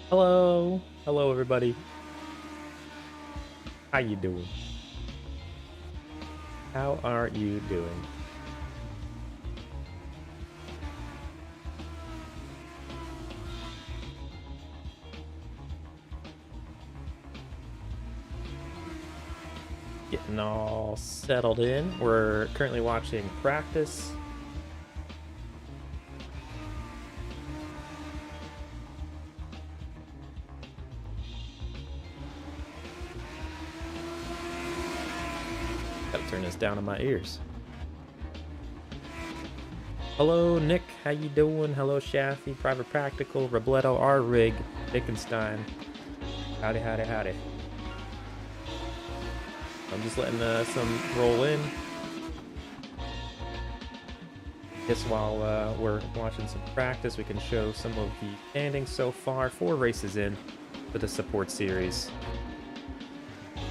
Hello. Hello, everybody. How you doing? How are you doing? Getting all settled in. We're currently watching practice. Gotta turn this down in my ears. Hello, Nick. How you doing? Hello, Shaffy, Private Practical, Robledo, R-Rig, Dickenstein. Howdy, howdy, howdy. I'm just letting some roll in. Guess while we're watching some practice, we can show some of the standings so far. 4 races in for the support series.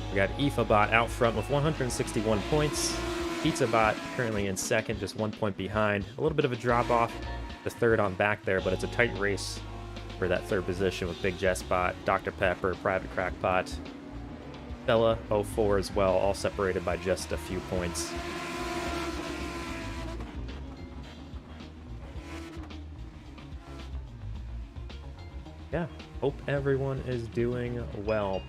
We got IFABot out front with 161 points. PizzaBot currently in second, just 1 point behind. A little bit of a drop off the third on back there, but it's a tight race for that third position with Big Jessbot, Dr. Pepper, Private Crackpot, Bella 04 as well, all separated by just a few points. Yeah, hope everyone is doing well.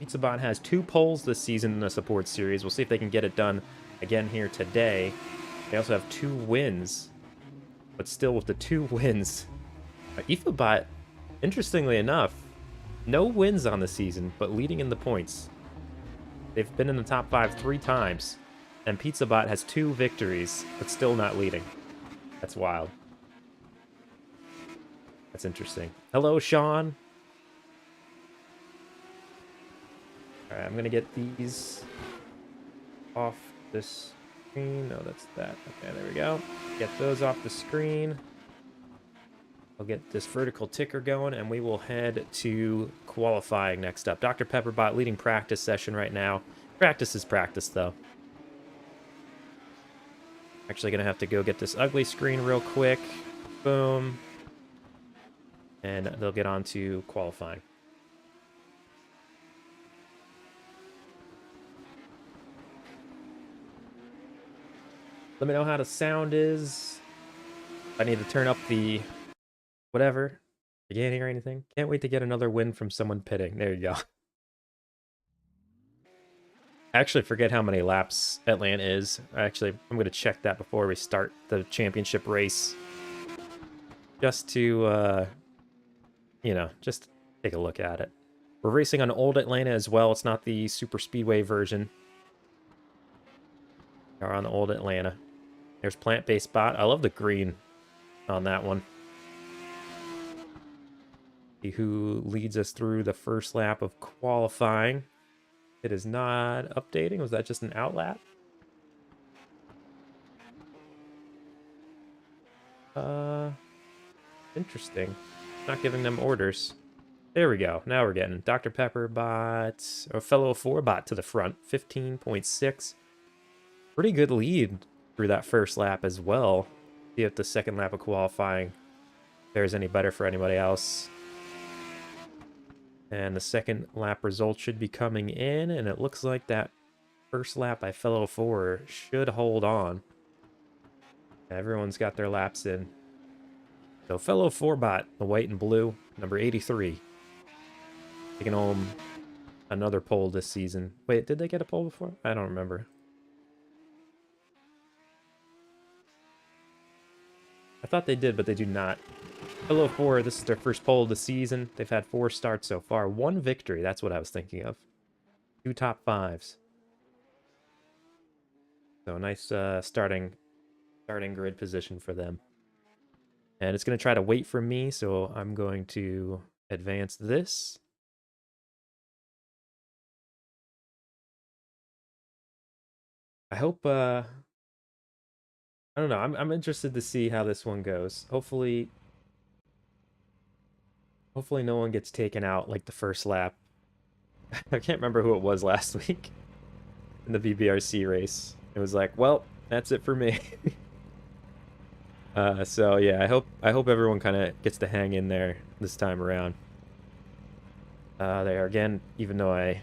PizzaBot has 2 poles this season in the support series. We'll see if they can get it done again here today. They also have 2 wins, but still with the 2 wins, IFABot, interestingly enough, no wins on the season, but leading in the points. They've been in the top 5 3 times, and PizzaBot has 2 victories, but still not leading. That's wild. That's interesting. Hello, Sean. All right, I'm gonna get these off this screen. No, that's that. Okay, there we go. Get those off the screen. I'll get this vertical ticker going, and we will head to qualifying next up. Dr. Pepperbot leading practice session right now. Practice is practice, though. Actually gonna have to go get this ugly screen real quick. Boom. And they'll get on to qualifying. Let me know how the sound is. I need to turn up the whatever. You can't hear anything. Can't wait to get another win from someone pitting. There you go. I actually forget how many laps Atlanta is. I'm going to check that before we start the championship race. Just to, just take a look at it. We're racing on old Atlanta as well. It's not the super speedway version. We're on the old Atlanta. There's plant-based bot. I love the green on that one. See who leads us through the first lap of qualifying. It is not updating. Was that just an outlap? Interesting. Not giving them orders. There we go. Now we're getting Dr. Pepper bot, or fellow 4 bot to the front. 15.6. Pretty good lead through that first lap as well. See if the second lap of qualifying fares any better for anybody else. And the second lap result should be coming in, and it looks like that first lap by fellow 4 should hold on. Everyone's got their laps in. So fellow 4 bot, the white and blue, number 83. Taking home another pole this season. Wait, did they get a pole before? I don't remember. I thought they did, but they do not. Hello 4, this is their first pole of the season. They've had 4 starts so far. 1 victory, that's what I was thinking of. 2 top 5s. So nice starting grid position for them. And it's going to try to wait for me, so I'm going to advance this. I hope, I don't know, I'm interested to see how this one goes. Hopefully no one gets taken out like the first lap. I can't remember who it was last week in the BBRC race. It was like, well, that's it for me. So yeah, I hope everyone kind of gets to hang in there this time around. They are, again, even though I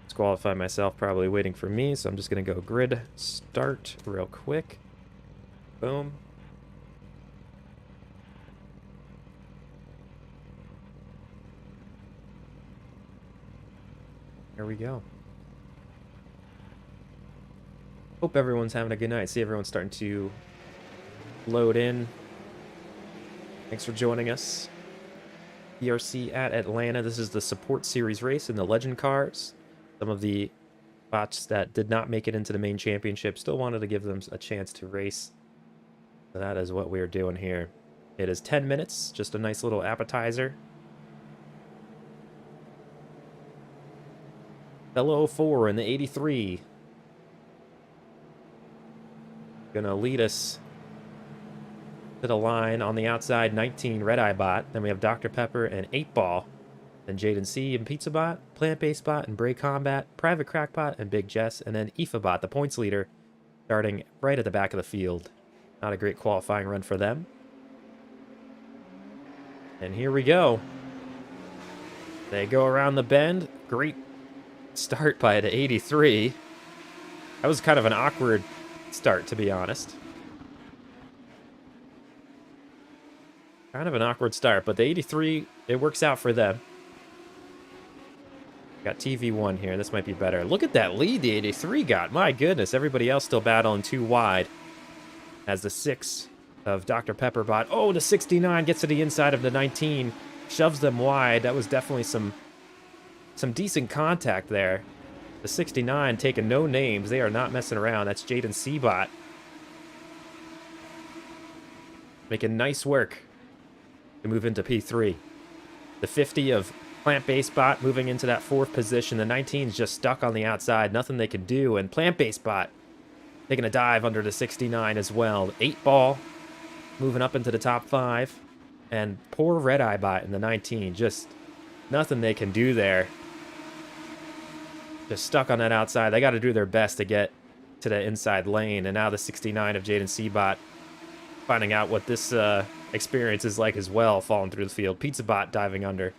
disqualified myself, probably waiting for me, so I'm just going to go grid start real quick. Boom. There we go. Hope everyone's having a good night. See everyone's starting to load in. Thanks for joining us. BBRC at Atlanta. This is the support series race in the legend cars. Some of the bots that did not make it into the main championship still wanted to give them a chance to race. So that is what we're doing here. It is 10 minutes, just a nice little appetizer. Fellow 04 in the 83. Gonna lead us to the line on the outside, 19 Red Eye Bot. Then we have Dr. Pepper and 8 Ball. Then Jaden C and Pizza Bot, Plant Based Bot and Bray Combat, Private Crackbot and Big Jess, and then IFA Bot, the points leader, starting right at the back of the field. Not a great qualifying run for them. And here we go. They go around the bend. Great start by the 83. That was kind of an awkward start, to be honest. Kind of an awkward start, but the 83, it works out for them. Got TV1 here. This might be better. Look at that lead the 83 got. My goodness, everybody else still battling too wide. As the 6 of Dr. Pepperbot. Oh, the 69 gets to the inside of the 19. Shoves them wide. That was definitely some decent contact there. The 69 taking no names. They are not messing around. That's Jaden Seabot. Making nice work to move into P3. The 50 of Plant-Based Bot moving into that 4th position. The 19's just stuck on the outside. Nothing they can do. And Plant-Based Bot taking a dive under the 69 as well. 8 Ball moving up into the top 5. And poor Red Eye Bot in the 19. Just nothing they can do there. Just stuck on that outside. They got to do their best to get to the inside lane. And now the 69 of Jaden Seabot finding out what this experience is like as well, falling through the field. Pizza Bot diving under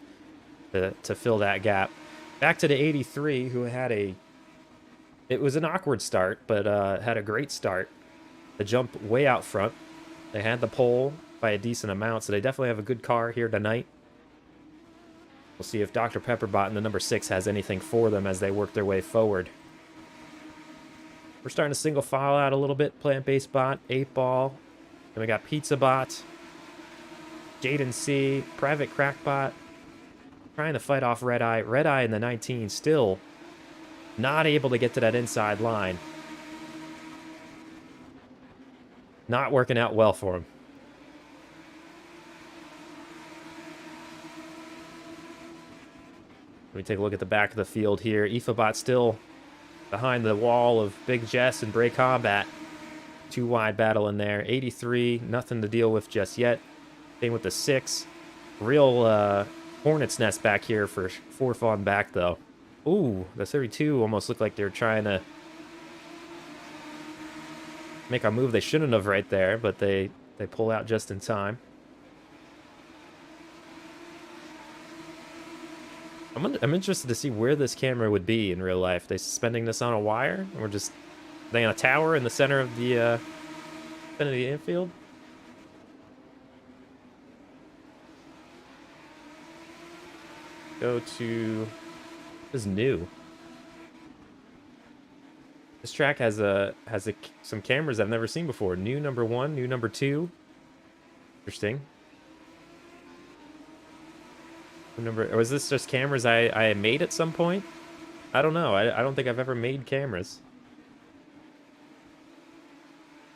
to fill that gap. Back to the 83, who had it was an awkward start, but had a great start. The jump way out front. They had the pole by a decent amount, so they definitely have a good car here tonight. We'll see if Dr. Pepperbot in the number 6 has anything for them as they work their way forward. We're starting to single file out a little bit. Plant-Based Bot, 8 Ball. Then we got Pizza Bot, Jaden C, Private Crackbot. Trying to fight off Red Eye. Red Eye in the 19 still not able to get to that inside line. Not working out well for him. Let me take a look at the back of the field here. Ifabot still behind the wall of Big Jess and Bray Combat. Too wide battle in there. 83, nothing to deal with just yet. Same with the 6. Real hornet's nest back here for 4th on back, though. Ooh, the 32 almost looked like they were trying to make a move they shouldn't have right there, but they pull out just in time. I'm interested to see where this camera would be in real life. They suspending this on a wire, or just are they on a tower in the center of the infield? Go to this is new. This track has some cameras I've never seen before. New number 1, new number 2. Interesting. Or was this just cameras I made at some point? I don't know. I don't think I've ever made cameras.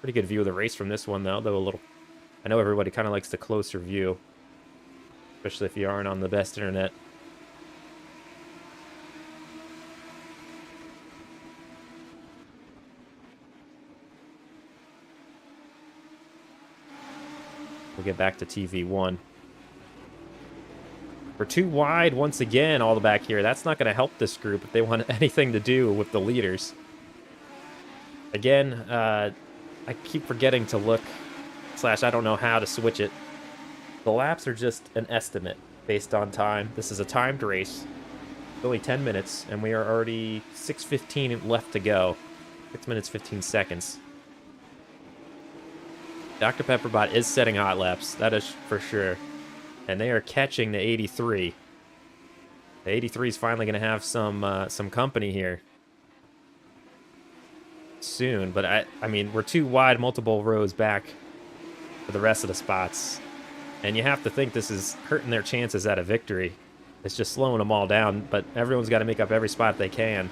Pretty good view of the race from this one, though a little... I know everybody kind of likes the closer view. Especially if you aren't on the best internet. We'll get back to TV1. We're too wide once again all the back here. That's not going to help this group if they want anything to do with the leaders. Again, I keep forgetting to look, / I don't know how to switch it. The laps are just an estimate based on time. This is a timed race. only 10 minutes, and we are already 6:15 left to go. 6 minutes, 15 seconds. Dr. Pepperbot is setting hot laps, that is for sure. And they are catching the 83. The 83 is finally going to have some company here soon. But I mean, we're too wide, multiple rows back for the rest of the spots. And you have to think this is hurting their chances at a victory. It's just slowing them all down, but everyone's got to make up every spot they can.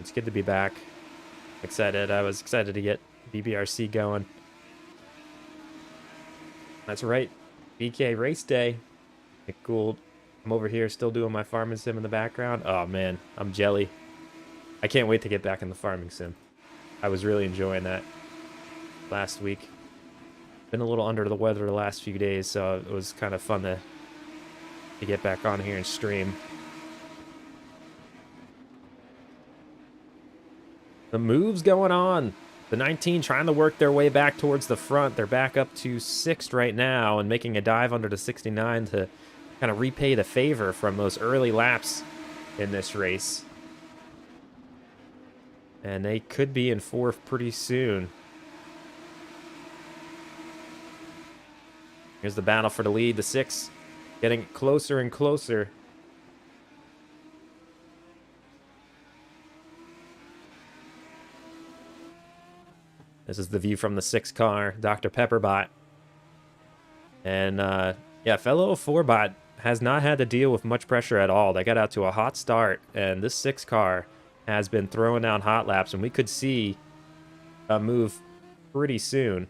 It's good to be back. Excited. I was excited to get BBRC going. That's right. BK race day. Nick Gould. I'm over here still doing my farming sim in the background. Oh, man. I'm jelly. I can't wait to get back in the farming sim. I was really enjoying that last week. Been a little under the weather the last few days, so it was kind of fun to get back on here and stream. The moves going on. The 19 trying to work their way back towards the front. They're back up to 6th right now and making a dive under the 69 to kind of repay the favor from those early laps in this race. And they could be in 4th pretty soon. Here's the battle for the lead. The 6 getting closer and closer. This is the view from the 6 car, Dr. Pepperbot. And, yeah, fellow 4-bot has not had to deal with much pressure at all. They got out to a hot start, and this 6 car has been throwing down hot laps, and we could see a move pretty soon.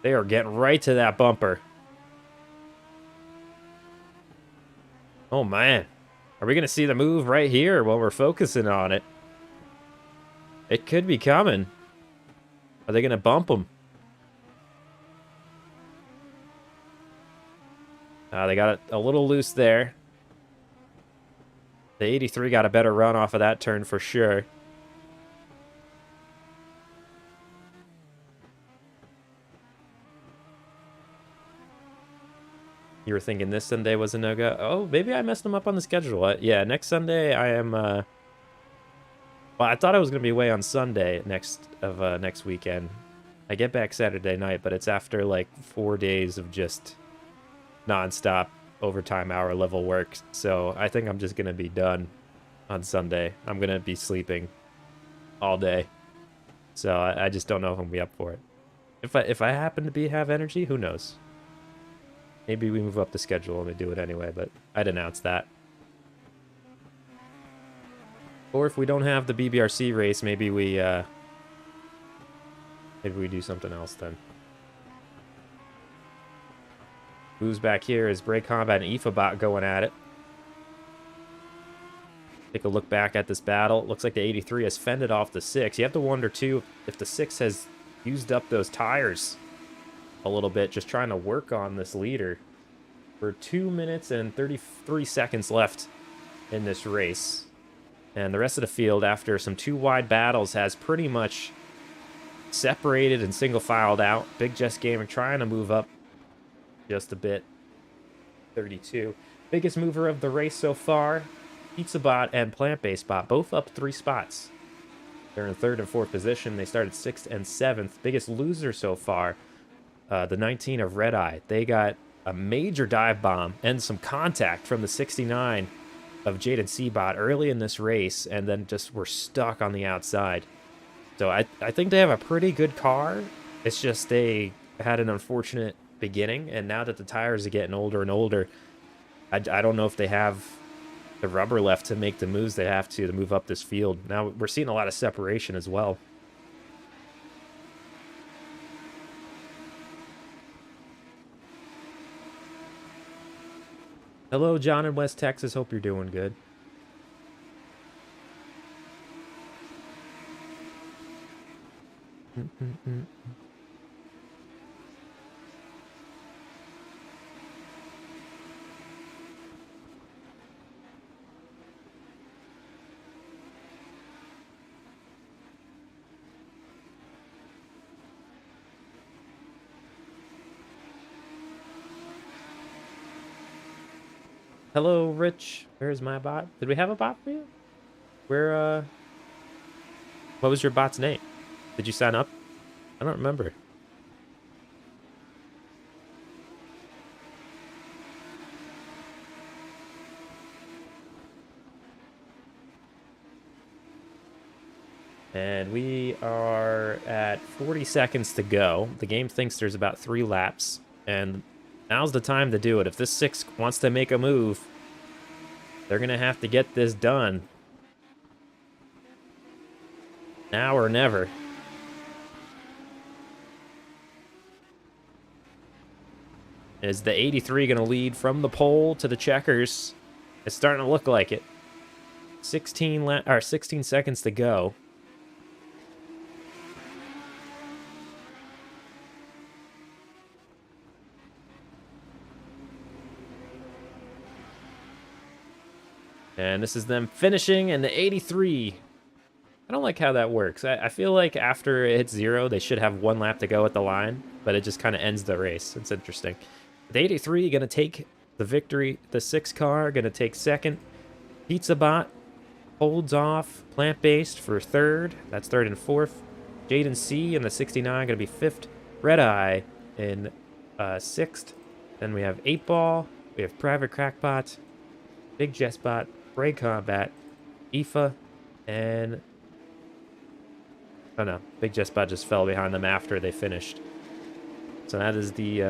They are getting right to that bumper. Oh, man. Are we going to see the move right here while we're focusing on it? It could be coming. Are they going to bump them? They got it a little loose there. The 83 got a better run off of that turn for sure. You were thinking this Sunday was a no-go? Oh, maybe I messed them up on the schedule. Yeah, next Sunday I am... well, I thought I was going to be away on Sunday next weekend. I get back Saturday night, but it's after like 4 days of just non-stop overtime hour level work. So I think I'm just going to be done on Sunday. I'm going to be sleeping all day. So I just don't know if I'm going to be up for it. If I happen to have energy, who knows? Maybe we move up the schedule and we do it anyway, but I'd announce that. Or if we don't have the BBRC race, maybe we do something else then. Who's back here is Brake Combat and Ifabot going at it. Take a look back at this battle. Looks like the 83 has fended off the 6. You have to wonder, too, if the 6 has used up those tires a little bit, just trying to work on this leader. For 2 minutes and 33 seconds left in this race. And the rest of the field, after some 2 wide battles, has pretty much separated and single-filed out. Big Jess Gaming trying to move up just a bit. 32. Biggest mover of the race so far, PizzaBot and Plant-Based Bot, both up 3 spots. They're in 3rd and 4th position. They started 6th and 7th. Biggest loser so far, the 19 of Red Eye. They got a major dive bomb and some contact from the 69 of Jaden Seabot early in this race, and then just were stuck on the outside. So I think they have a pretty good car. It's just they had an unfortunate beginning, and now that the tires are getting older and older, I don't know if they have the rubber left to make the moves they have to move up this field. Now we're seeing a lot of separation as well. Hello, John in West Texas. Hope you're doing good. Hello, Rich. Where's my bot? Did we have a bot for you? What was your bot's name? Did you sign up? I don't remember. And we are at 40 seconds to go. The game thinks there's about 3 laps, and now's the time to do it. If this 6 wants to make a move, they're going to have to get this done. Now or never. Is the 83 going to lead from the pole to the checkers? It's starting to look like it. 16 seconds to go. And this is them finishing in the 83. I don't like how that works. I feel like after it hits 0, they should have 1 lap to go at the line, but it just kind of ends the race. It's interesting. The 83 going to take the victory. The 6 car going to take second. Pizza Bot holds off Plant-Based for third. That's third and fourth. Jaden C in the 69 going to be fifth. Red Eye in sixth. Then we have 8 Ball. We have Private Crackbot, Big Jessbot, Ray Combat, Aoife, and oh no, Big Jessbot just fell behind them after they finished. So that is the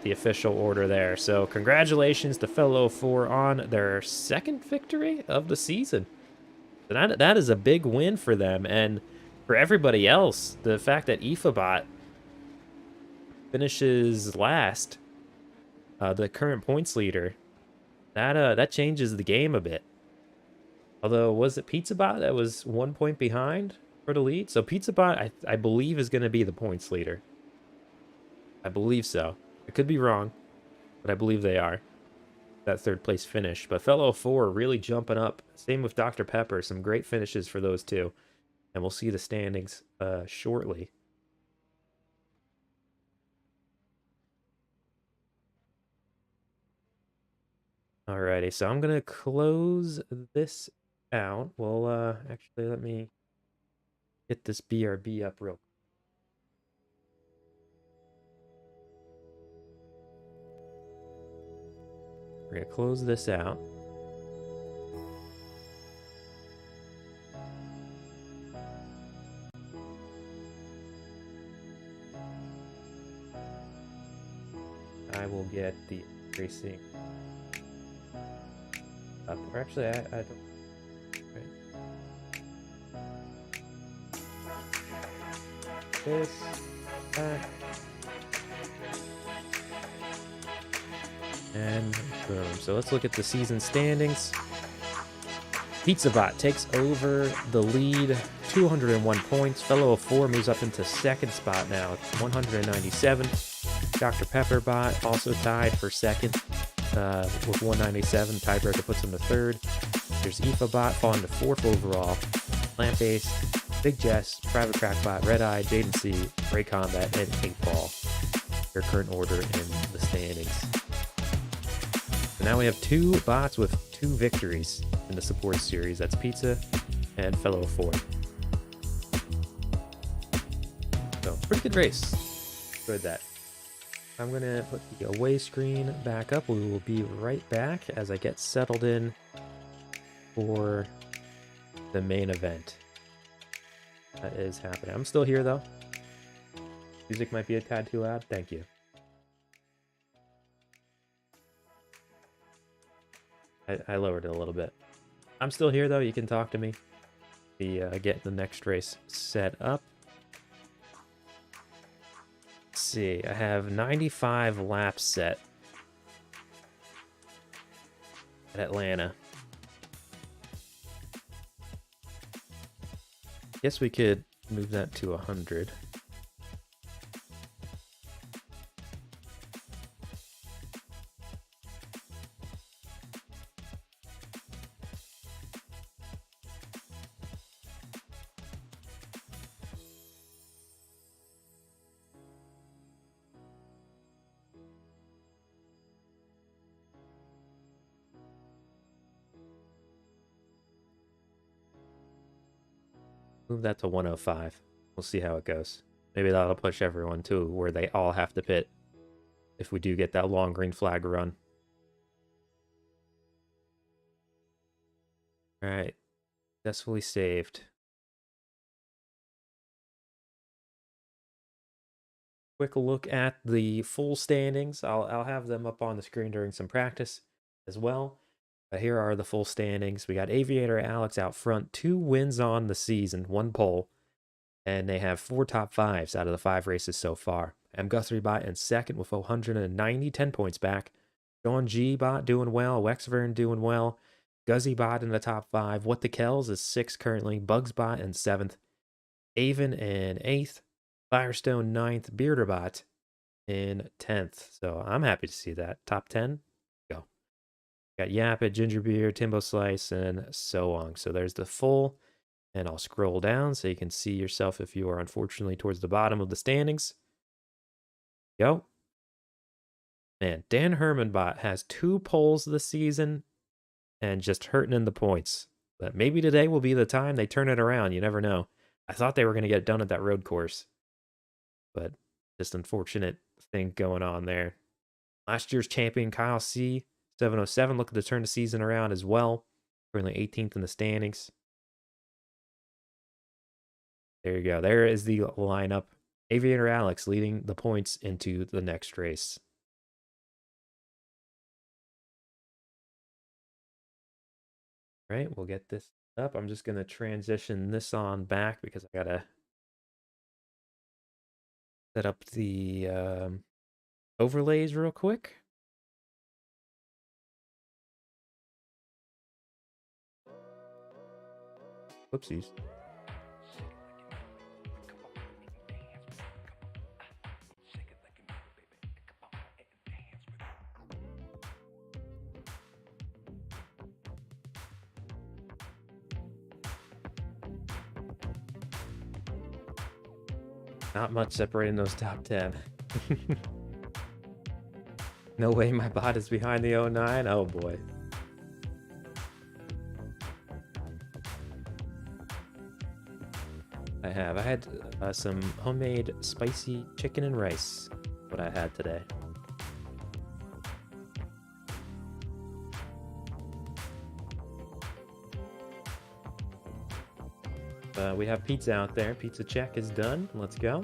official order there. So congratulations to Fellow 4 on their second victory of the season. So that is a big win for them, and for everybody else, the fact that Aoifebot finishes last, the current points leader, that changes the game a bit. Although, was it PizzaBot that was 1 point behind for the lead? So PizzaBot, I believe, is going to be the points leader. I believe so. I could be wrong, but I believe they are. That third place finish. But Fellow 4 really jumping up. Same with Dr. Pepper. Some great finishes for those two. And we'll see the standings shortly. Alrighty, so I'm going to close this out. Well, actually, let me get this BRB up real quick. We're going to close this out. I will get the racing up. Or actually, I don't. Right. This. And boom. So let's look at the season standings. PizzaBot takes over the lead, 201 points. Fellow 4 moves up into second spot now, 197. Dr. Pepperbot also tied for second with 197. Tiebreaker puts him to third. There's Aoifebot falling to fourth overall. Plant-Based, Big Jess, Private Crackbot, Red Eye, Jaden C, Ray Combat, and 8 Ball. Their current order in the standings. So now we have 2 bots with 2 victories in the support series. That's Pizza and Fellow 4. So, pretty good race. Enjoyed that. I'm going to put the away screen back up. We will be right back as I get settled in for the main event. That is happening. I'm still here, though. Music might be a tad too loud. Thank you. I lowered it a little bit. I'm still here, though. You can talk to me. Get the next race set up. Let's see. I have 95 laps set at Atlanta. Guess we could move that to 100. Move that to 105. We'll see how it goes. Maybe that'll push everyone to where they all have to pit if we do get that long green flag run. All right. Successfully saved. Quick look at the full standings. I'll have them up on the screen during some practice as well. But here are the full standings. We got Aviator Alex out front, 2 wins on the season, 1 pole. And they have 4 top 5s out of the 5 races so far. M. Guthrie Bot in second with 190, 10 points back. Sean G. Bot doing well. Wexvern doing well. Guzzy Bot in the top 5. What the Kells is 6th currently. Bugs Bot in 7th. Avon in 8th. Firestone 9th. Bearderbot in 10th. So I'm happy to see that. Top 10. Go. Got Yapit, Gingerbeer, Timbo Slice, and so on. So there's the full. And I'll scroll down so you can see yourself if you are unfortunately towards the bottom of the standings. Go. Man, Dan Hermanbot has 2 poles this season and just hurting in the points. But maybe today will be the time they turn it around. You never know. I thought they were going to get done at that road course. But just unfortunate thing going on there. Last year's champion Kyle C. 707 looking to turn the season around as well. Currently 18th in the standings. There you go. There is the lineup. Aviator Alex leading the points into the next race. All right, we'll get this up. I'm just going to transition this on back because I got to set up the overlays real quick. Whoopsies. Not much separating those top 10. No way my bot is behind the 09. Oh boy. I had some homemade spicy chicken and rice. What I had today. We have pizza out there. Pizza check is done. Let's go.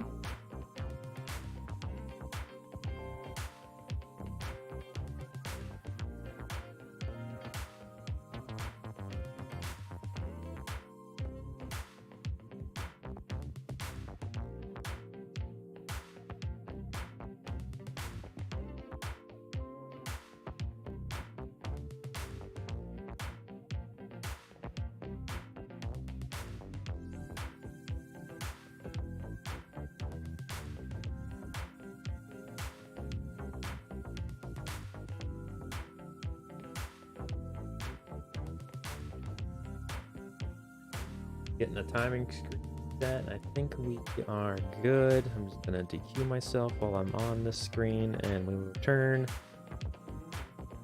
Getting the timing screen set. I think we are good. I'm just gonna DQ myself while I'm on this screen, and we will return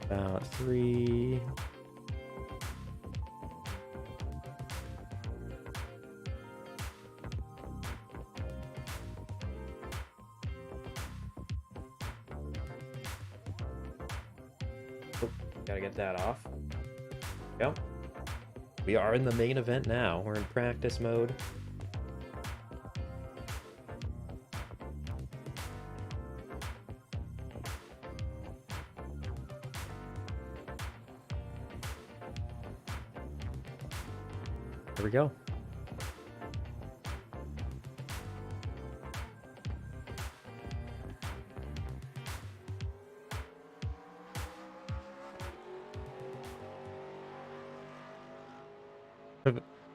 about 3. Oh, gotta get that off. Go. We are in the main event now. We're in practice mode. Here we go.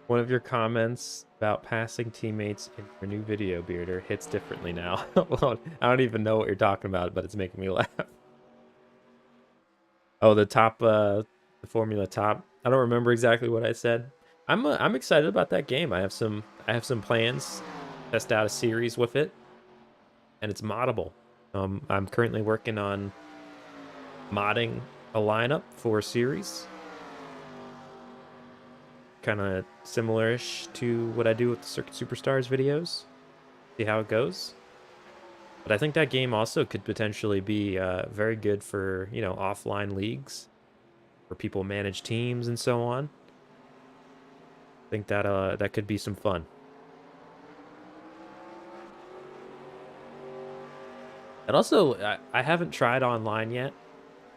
One of your comments about passing teammates in your new video, Bearder, hits differently now. Well, I don't even know what you're talking about, but it's making me laugh. Oh, the top, the Formula top. I don't remember exactly what I said. I'm excited about that game. I have some plans. Test out a series with it, and it's moddable. I'm currently working on modding a lineup for a series. kind of similar-ish to what I do with the Circuit Superstars videos. See how it goes. But I think that game also could potentially be very good for, you know, offline leagues where people manage teams and so on. I think that that could be some fun. And also, I haven't tried online yet,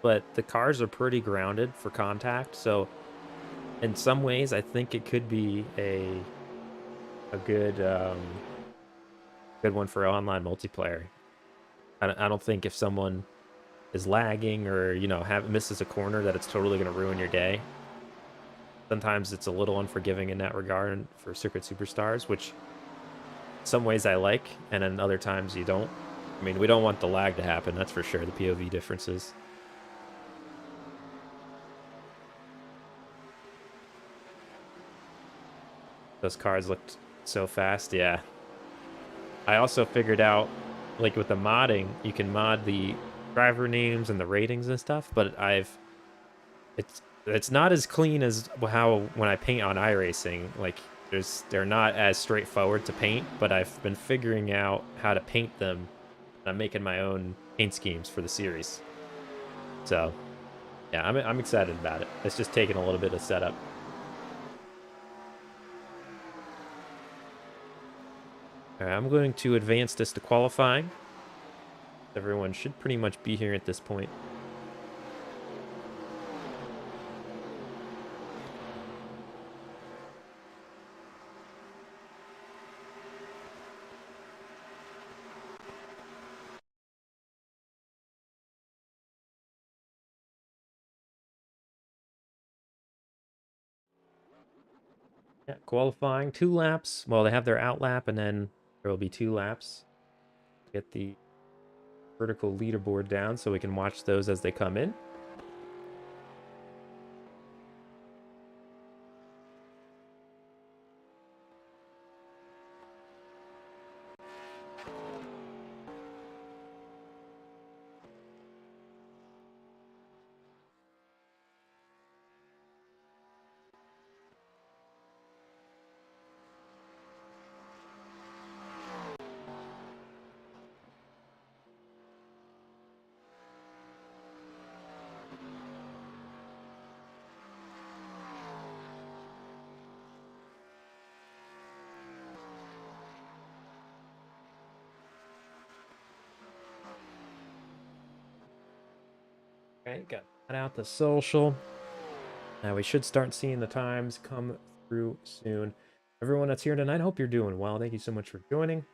but the cars are pretty grounded for contact. So in some ways, I think it could be a good one for online multiplayer. I don't think if someone is lagging or, you know, misses a corner that it's totally going to ruin your day. Sometimes it's a little unforgiving in that regard for Circuit Superstars, which some ways I like, and then other times you don't. I mean, we don't want the lag to happen, that's for sure, the POV differences. Those cars looked so fast, yeah. I also figured out, like with the modding, you can mod the driver names and the ratings and stuff, but it's not as clean as how when I paint on iRacing. Like they're not as straightforward to paint, but I've been figuring out how to paint them. I'm making my own paint schemes for the series. So yeah, I'm excited about it. It's just taking a little bit of setup. All right, I'm going to advance this to qualifying. Everyone should pretty much be here at this point. Yeah, qualifying, 2 laps. Well, they have their out lap, and then there will be 2 laps. Get the vertical leaderboard down so we can watch those as they come in. Okay, got that out the social. Now we should start seeing the times come through soon. Everyone that's here tonight, hope you're doing well. Thank you so much for joining.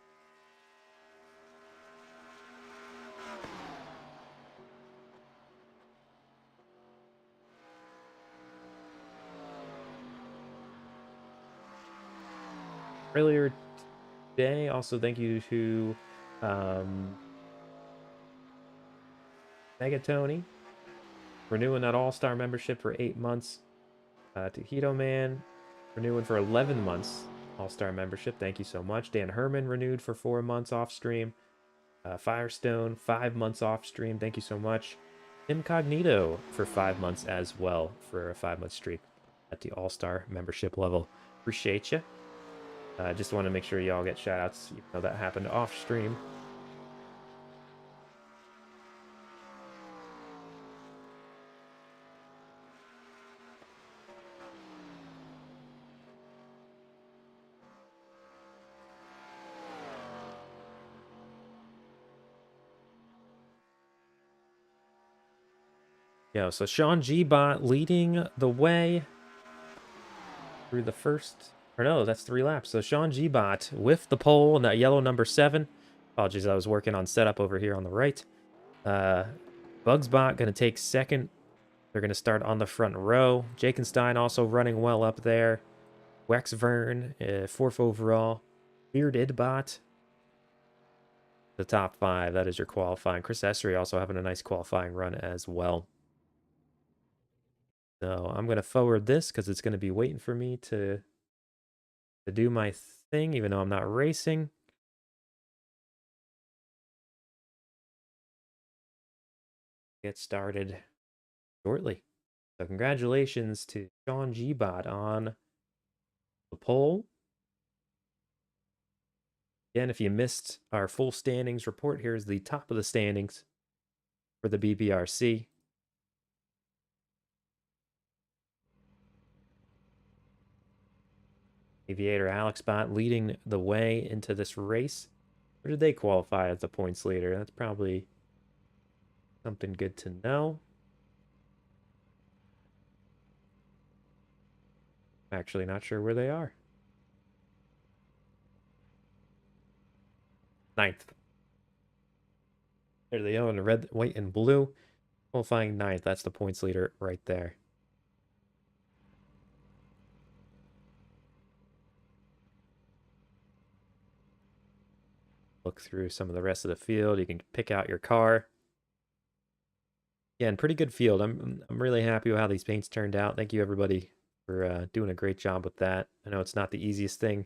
Earlier today, also thank you to Megatony renewing that All-Star membership for 8 months. To Hito Man renewing for 11 months All-Star membership. Thank you so much. Dan Herman renewed for 4 months off stream. Firestone, 5 months off stream. Thank you so much. Incognito for 5 months as well for a 5-month streak at the All-Star membership level. Appreciate you. Just want to make sure y'all get shout-outs, even though that happened off stream. Yo, so Sean G-Bot leading the way through the first, or no, that's 3 laps. So Sean G-Bot with the pole and that yellow number 7. Apologies, I was working on setup over here on the right. Bugsbot going to take second. They're going to start on the front row. Jakenstein also running well up there. Wexvern, 4th overall. Bearded Bot, the top 5. That is your qualifying. Chris Essery also having a nice qualifying run as well. So I'm going to forward this because it's going to be waiting for me to do my thing, even though I'm not racing. Get started shortly. So congratulations to Sean G-Bot on the pole. Again, if you missed our full standings report, here's the top of the standings for the BBRC. Aviator Alex Bot leading the way into this race. Where did they qualify as the points leader? That's probably something good to know. Actually, not sure where they are. 9th. There they go in red, white, and blue. Qualifying 9th. That's the points leader right there. Look through some of the rest of the field. You can pick out your car. Yeah, and pretty good field. I'm really happy with how these paints turned out. Thank you everybody for doing a great job with that. I know it's not the easiest thing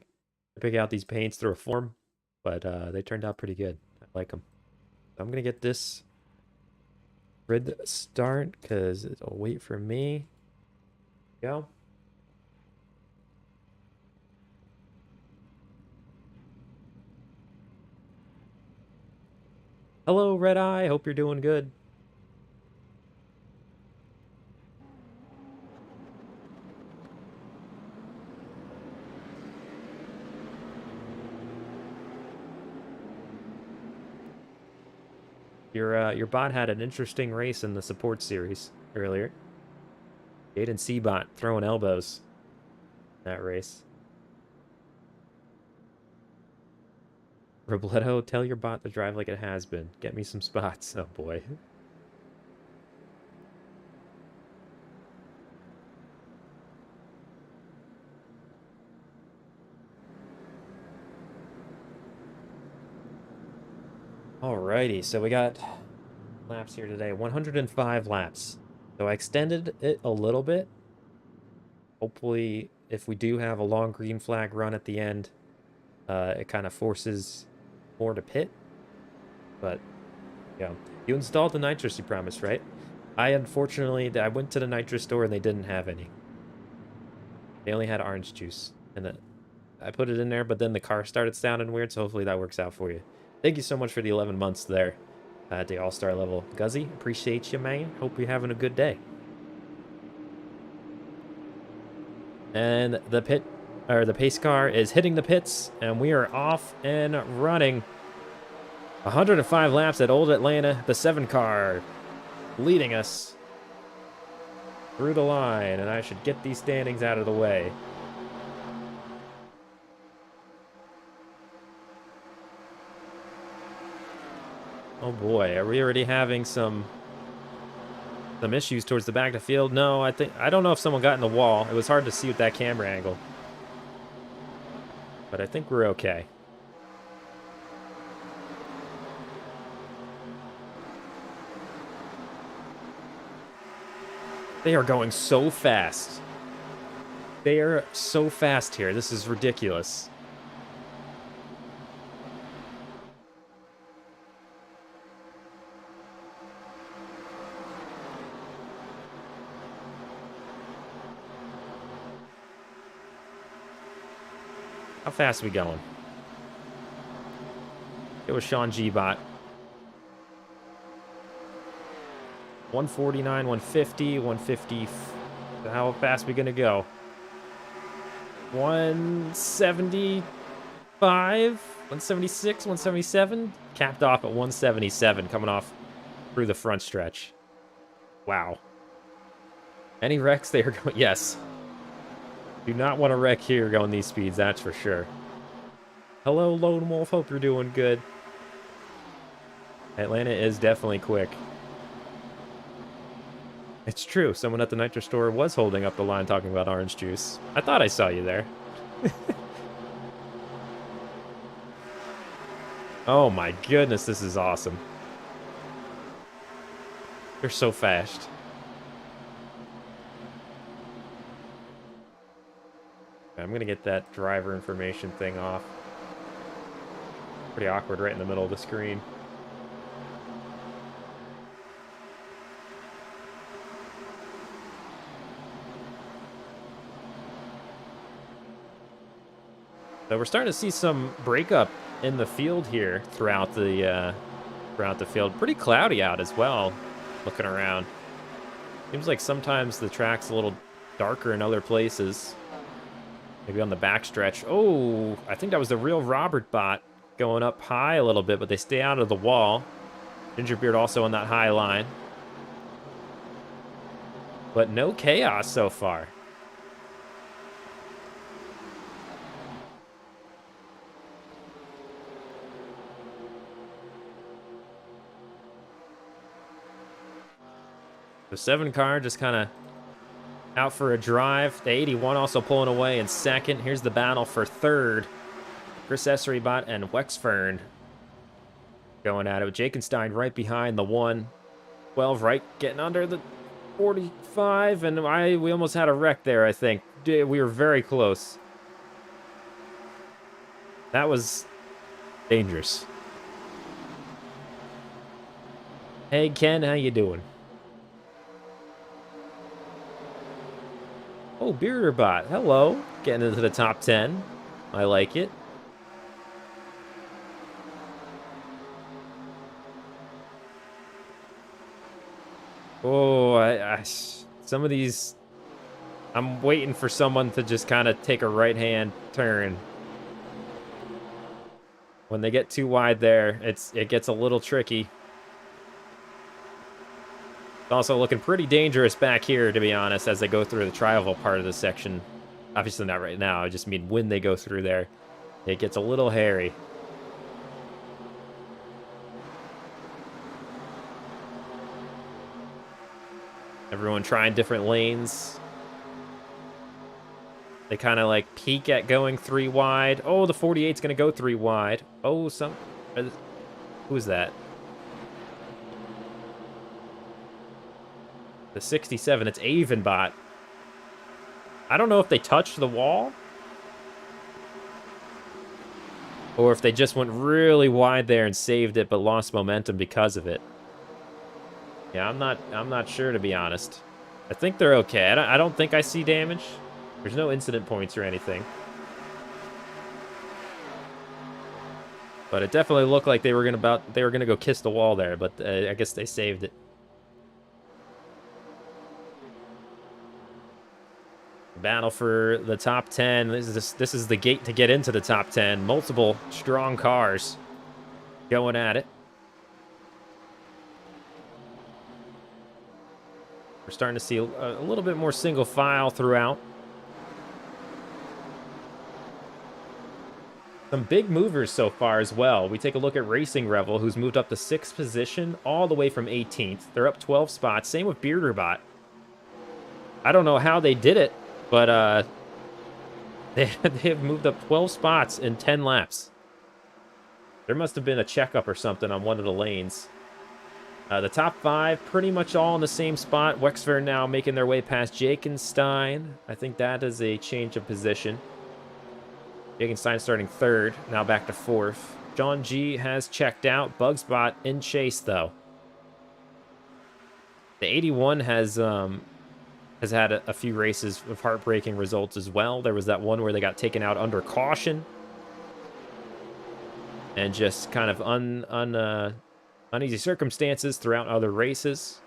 to pick out these paints through a form, but they turned out pretty good. I like them. So I'm gonna get this grid start because it'll wait for me. Go. Hello, Red Eye. Hope you're doing good. Your bot had an interesting race in the support series earlier. Jaden C-bot throwing elbows in that race. Robledo, tell your bot to drive like it has been. Get me some spots. Oh boy. Alrighty, so we got laps here today. 105 laps. So I extended it a little bit. Hopefully, if we do have a long green flag run at the end, it kind of forces more to pit. But, yeah. You installed the nitrous you promised, right? I went to the nitrous store and they didn't have any. They only had orange juice. And I put it in there, but then the car started sounding weird, so hopefully that works out for you. Thank you so much for the 11 months there at the All-Star level. Guzzy, appreciate you, man. Hope you're having a good day. And the pace car is hitting the pits, and we are off and running. 105 laps at Old Atlanta, the 7 car leading us through the line, and I should get these standings out of the way. Oh boy, are we already having some issues towards the back of the field? No, I don't know if someone got in the wall. It was hard to see with that camera angle. But I think we're okay. They are going so fast. They are so fast here. This is ridiculous. How fast are we going? It was Sean G-Bot. 149, 150, 150. How fast are we going to go? 175, 176, 177. Capped off at 177 coming off through the front stretch. Wow. Any wrecks there? Yes. Do not want to wreck here going these speeds, that's for sure. Hello, Lone Wolf. Hope you're doing good. Atlanta is definitely quick. It's true. Someone at the Nitro store was holding up the line talking about orange juice. I thought I saw you there. Oh my goodness, this is awesome. They're so fast. I'm gonna get that driver information thing off. Pretty awkward right in the middle of the screen. So we're starting to see some breakup in the field here throughout the field. Pretty cloudy out as well, looking around. Seems like sometimes the track's a little darker in other places. Maybe on the backstretch. Oh, I think that was the real Robert bot going up high a little bit, but they stay out of the wall. Gingerbeard also on that high line. But no chaos so far. The 7 car just kind of out for a drive. The 81 also pulling away in second. Here's the battle for third. Chris Esserybot and Wexfern going at it with Jakenstein right behind the 112, right getting under the 45, and we almost had a wreck there, I think. We were very close. That was dangerous. Hey Ken, how you doing? Oh, Bearderbot, hello. Getting into the top 10. I like it. Oh, some of these, I'm waiting for someone to just kind of take a right-hand turn. When they get too wide there, it gets a little tricky. It's also looking pretty dangerous back here, to be honest, as they go through the tri-oval part of the section. Obviously not right now, I just mean when they go through there. It gets a little hairy. Everyone trying different lanes. They kind of like peak at going 3 wide. Oh, the 48's going to go 3 wide. Oh, who's that? The 67, it's Avonbot. I don't know if they touched the wall, or if they just went really wide there and saved it, but lost momentum because of it. Yeah, I'm not sure, to be honest. I think they're okay. I don't think I see damage. There's no incident points or anything. But it definitely looked like they were gonna go kiss the wall there, but I guess they saved it. Battle for the top 10. This is the gate to get into the top 10. Multiple strong cars going at it. We're starting to see a little bit more single file throughout. Some big movers so far as well. We take a look at Racing Revel, who's moved up to 6th position, all the way from 18th. They're up 12 spots. Same with Bearderbot. I don't know how they did it, but they have moved up 12 spots in 10 laps. There must have been a checkup or something on one of the lanes. The top 5, pretty much all in the same spot. Wexford now making their way past Jakenstein. I think that is a change of position. Jakenstein starting 3rd, now back to 4th. John G has checked out. Bugspot in chase, though. The 81 has had a few races with heartbreaking results as well. There was that one where they got taken out under caution. And just kind of uneasy circumstances throughout other races.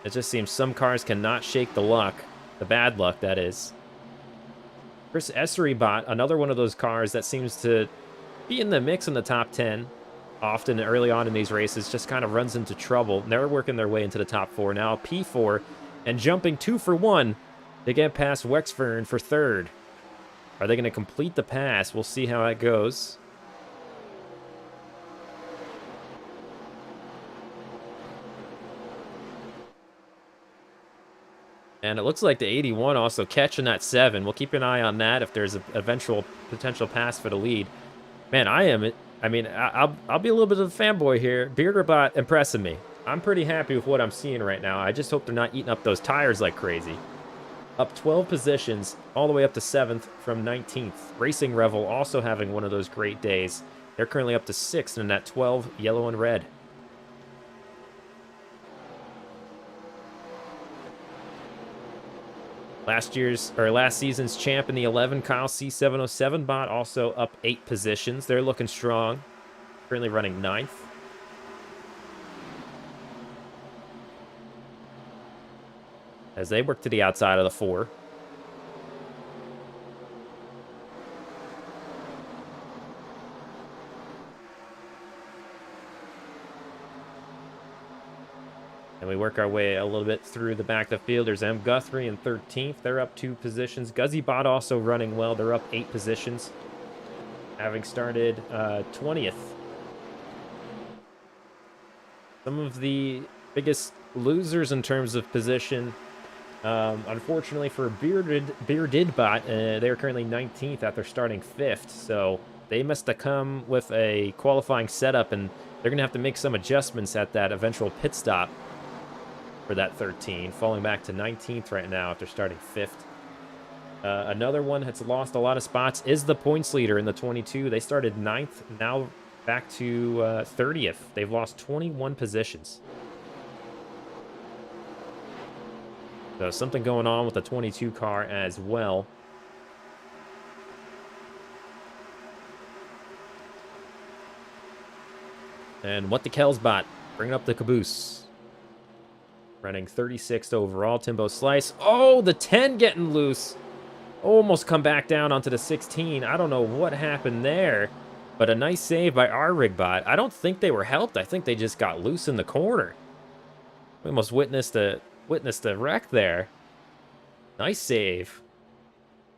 It just seems some cars cannot shake the luck. The bad luck, that is. Chris Esserybot, another one of those cars that seems to be in the mix in the top 10. Often early on in these races, just kind of runs into trouble. They're working their way into the top 4. Now P4, and jumping 2 for 1. They get past Wexfern for 3rd. Are they going to complete the pass? We'll see how that goes. And it looks like the 81 also catching that 7. We'll keep an eye on that if there's an eventual potential pass for the lead. Man, I'll be a little bit of a fanboy here. Bearderbot impressing me. I'm pretty happy with what I'm seeing right now. I just hope they're not eating up those tires like crazy. Up 12 positions, all the way up to 7th from 19th. Racing Revel also having one of those great days. They're currently up to 6th in that 12 yellow and red. Last season's champ in the 11, Kyle C707 bot, also up 8 positions. They're looking strong. Currently running 9th. As they work to the outside of the 4. And we work our way a little bit through the back of the field. There's M. Guthrie in 13th. They're up 2 positions. GuzzyBot also running well. They're up 8 positions, having started 20th. Some of the biggest losers in terms of position, unfortunately for Bearded Bot, they're currently 19th after starting 5th. So they must have come with a qualifying setup, and they're going to have to make some adjustments at that eventual pit stop for that 13, falling back to 19th right now after starting 5th. Another one that's lost a lot of spots is the points leader in the 22. They started 9th, now back to 30th. They've lost 21 positions. So something going on with the 22 car as well. And What the Kells bot bringing up the caboose. Running 36th overall. Timbo Slice. Oh, the 10 getting loose. Almost come back down onto the 16. I don't know what happened there, but a nice save by our Rigbot. I don't think they were helped. I think they just got loose in the corner. We almost witnessed a wreck there. Nice save.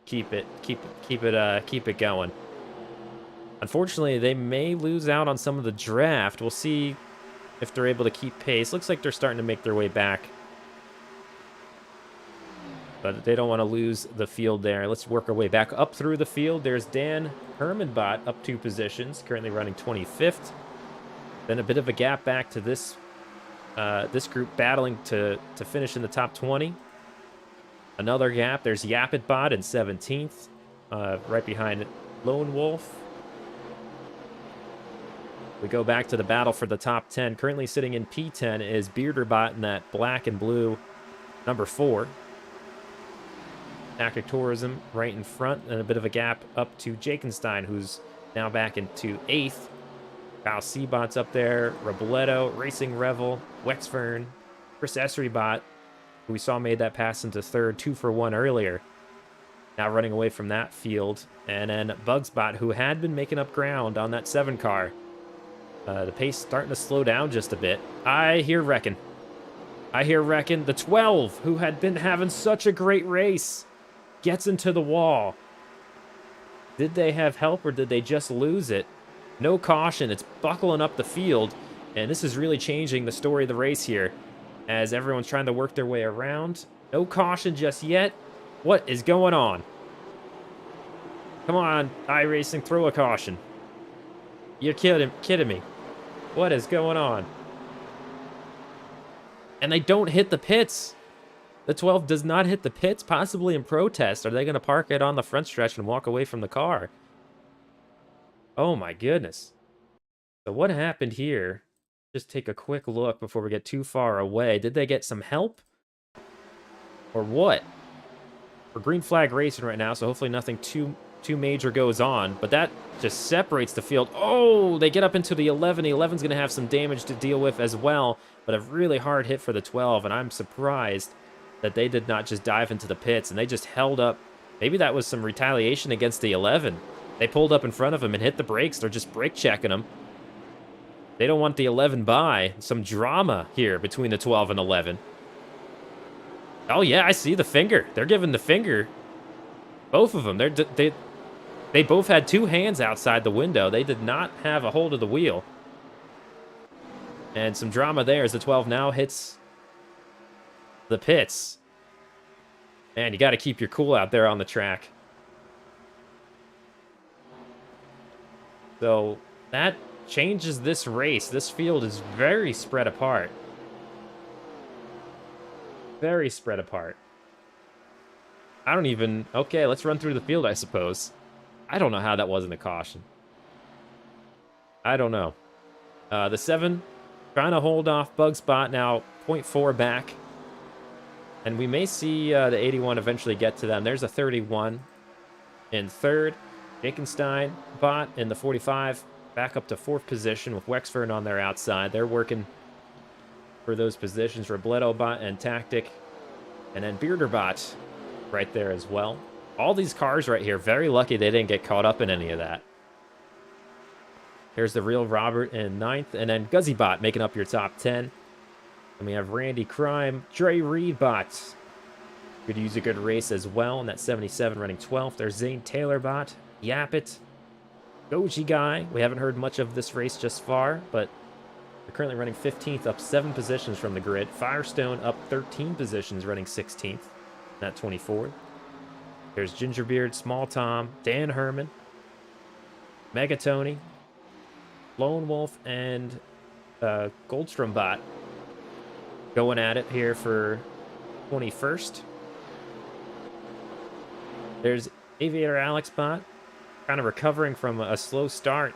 Keep it going. Unfortunately, they may lose out on some of the draft. We'll see if they're able to keep pace. Looks like they're starting to make their way back. But they don't want to lose the field there. Let's work our way back up through the field. There's Dan Hermanbot up 2 positions, currently running 25th. Then a bit of a gap back to this group battling to finish in the top 20. Another gap. There's Yapitbot in 17th, right behind Lone Wolf. We go back to the battle for the top 10. Currently sitting in P10 is Bearderbot in that black and blue number 4. Tactic Tourism right in front, and a bit of a gap up to Jakenstein, who's now back into 8th. Kyle C-Bot's up there, Robledo, Racing Revel, Wexfern, Chris Esrybot, who we saw made that pass into 3rd, 2 for 1 earlier. Now running away from that field. And then Bugsbot, who had been making up ground on that 7 car. The pace starting to slow down just a bit. I hear Reckon. The 12, who had been having such a great race, gets into the wall. Did they have help or did they just lose it? No caution. It's buckling up the field. And this is really changing the story of the race here, as everyone's trying to work their way around. No caution just yet. What is going on? Come on, iRacing, throw a caution. You're kidding me. What is going on? And they don't hit the pits. The 12 does not hit the pits, possibly in protest. Are they going to park it on the front stretch and walk away from the car? Oh my goodness. So what happened here? Just take a quick look before we get too far away. Did they get some help? Or what? We're green flag racing right now, so hopefully nothing too major goes on. But that just separates the field. Oh, they get up into the 11. The 11's going to have some damage to deal with as well. But a really hard hit for the 12, and I'm surprised that they did not just dive into the pits, and they just held up. Maybe that was some retaliation against the 11. They pulled up in front of him and hit the brakes. They're just brake checking him. They don't want the 11 by. Some drama here between the 12 and 11. Oh, yeah, I see the finger. They're giving the finger. Both of them. They both had 2 hands outside the window. They did not have a hold of the wheel. And some drama there as the 12 now hits the pits. Man, you got to keep your cool out there on the track. So that changes this race. This field is very spread apart. Very spread apart. I don't even... Okay, let's run through the field, I suppose. I don't know how that wasn't a caution. I don't know. The 7 trying to hold off Bugspot now, 0.4 back. And we may see the 81 eventually get to them. There's a 31 in third. Jakenstein bot in the 45. Back up to fourth position with Wexford on their outside. They're working for those positions. Robledo bot and Tactic. And then Bearderbot right there as well. All these cars right here, very lucky they didn't get caught up in any of that. Here's the real Robert in ninth. And then Guzzybot making up your top 10. And we have Randy Crime, Dre Reed bot. Could use a good race as well. And that 77 running 12th. There's Zane Taylor bot. Yapit. Goji Guy. We haven't heard much of this race just far, but they're currently running 15th, up 7 positions from the grid. Firestone up 13 positions, running 16th, not 24th. There's Gingerbeard, Small Tom, Dan Herman, Mega Tony, Lone Wolf, and Goldstrom bot going at it here for 21st. There's Aviator Alex bot, kind of recovering from a slow start,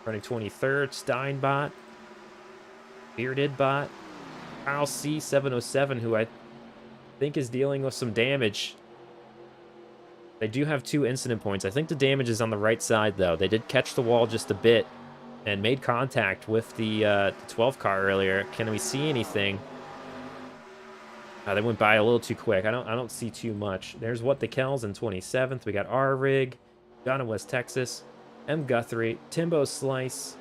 running 23rd. Steinbot, Bearded bot, Kyle C707, who I think is dealing with some damage. They do have 2 incident points. I think the damage is on the right side, though. They did catch the wall just a bit and made contact with the 12 car earlier. Can we see anything? They went by a little too quick. I don't see too much. There's What the Kells in 27th. We got R-Rig, John in West Texas, M. Guthrie, Timbo Slice,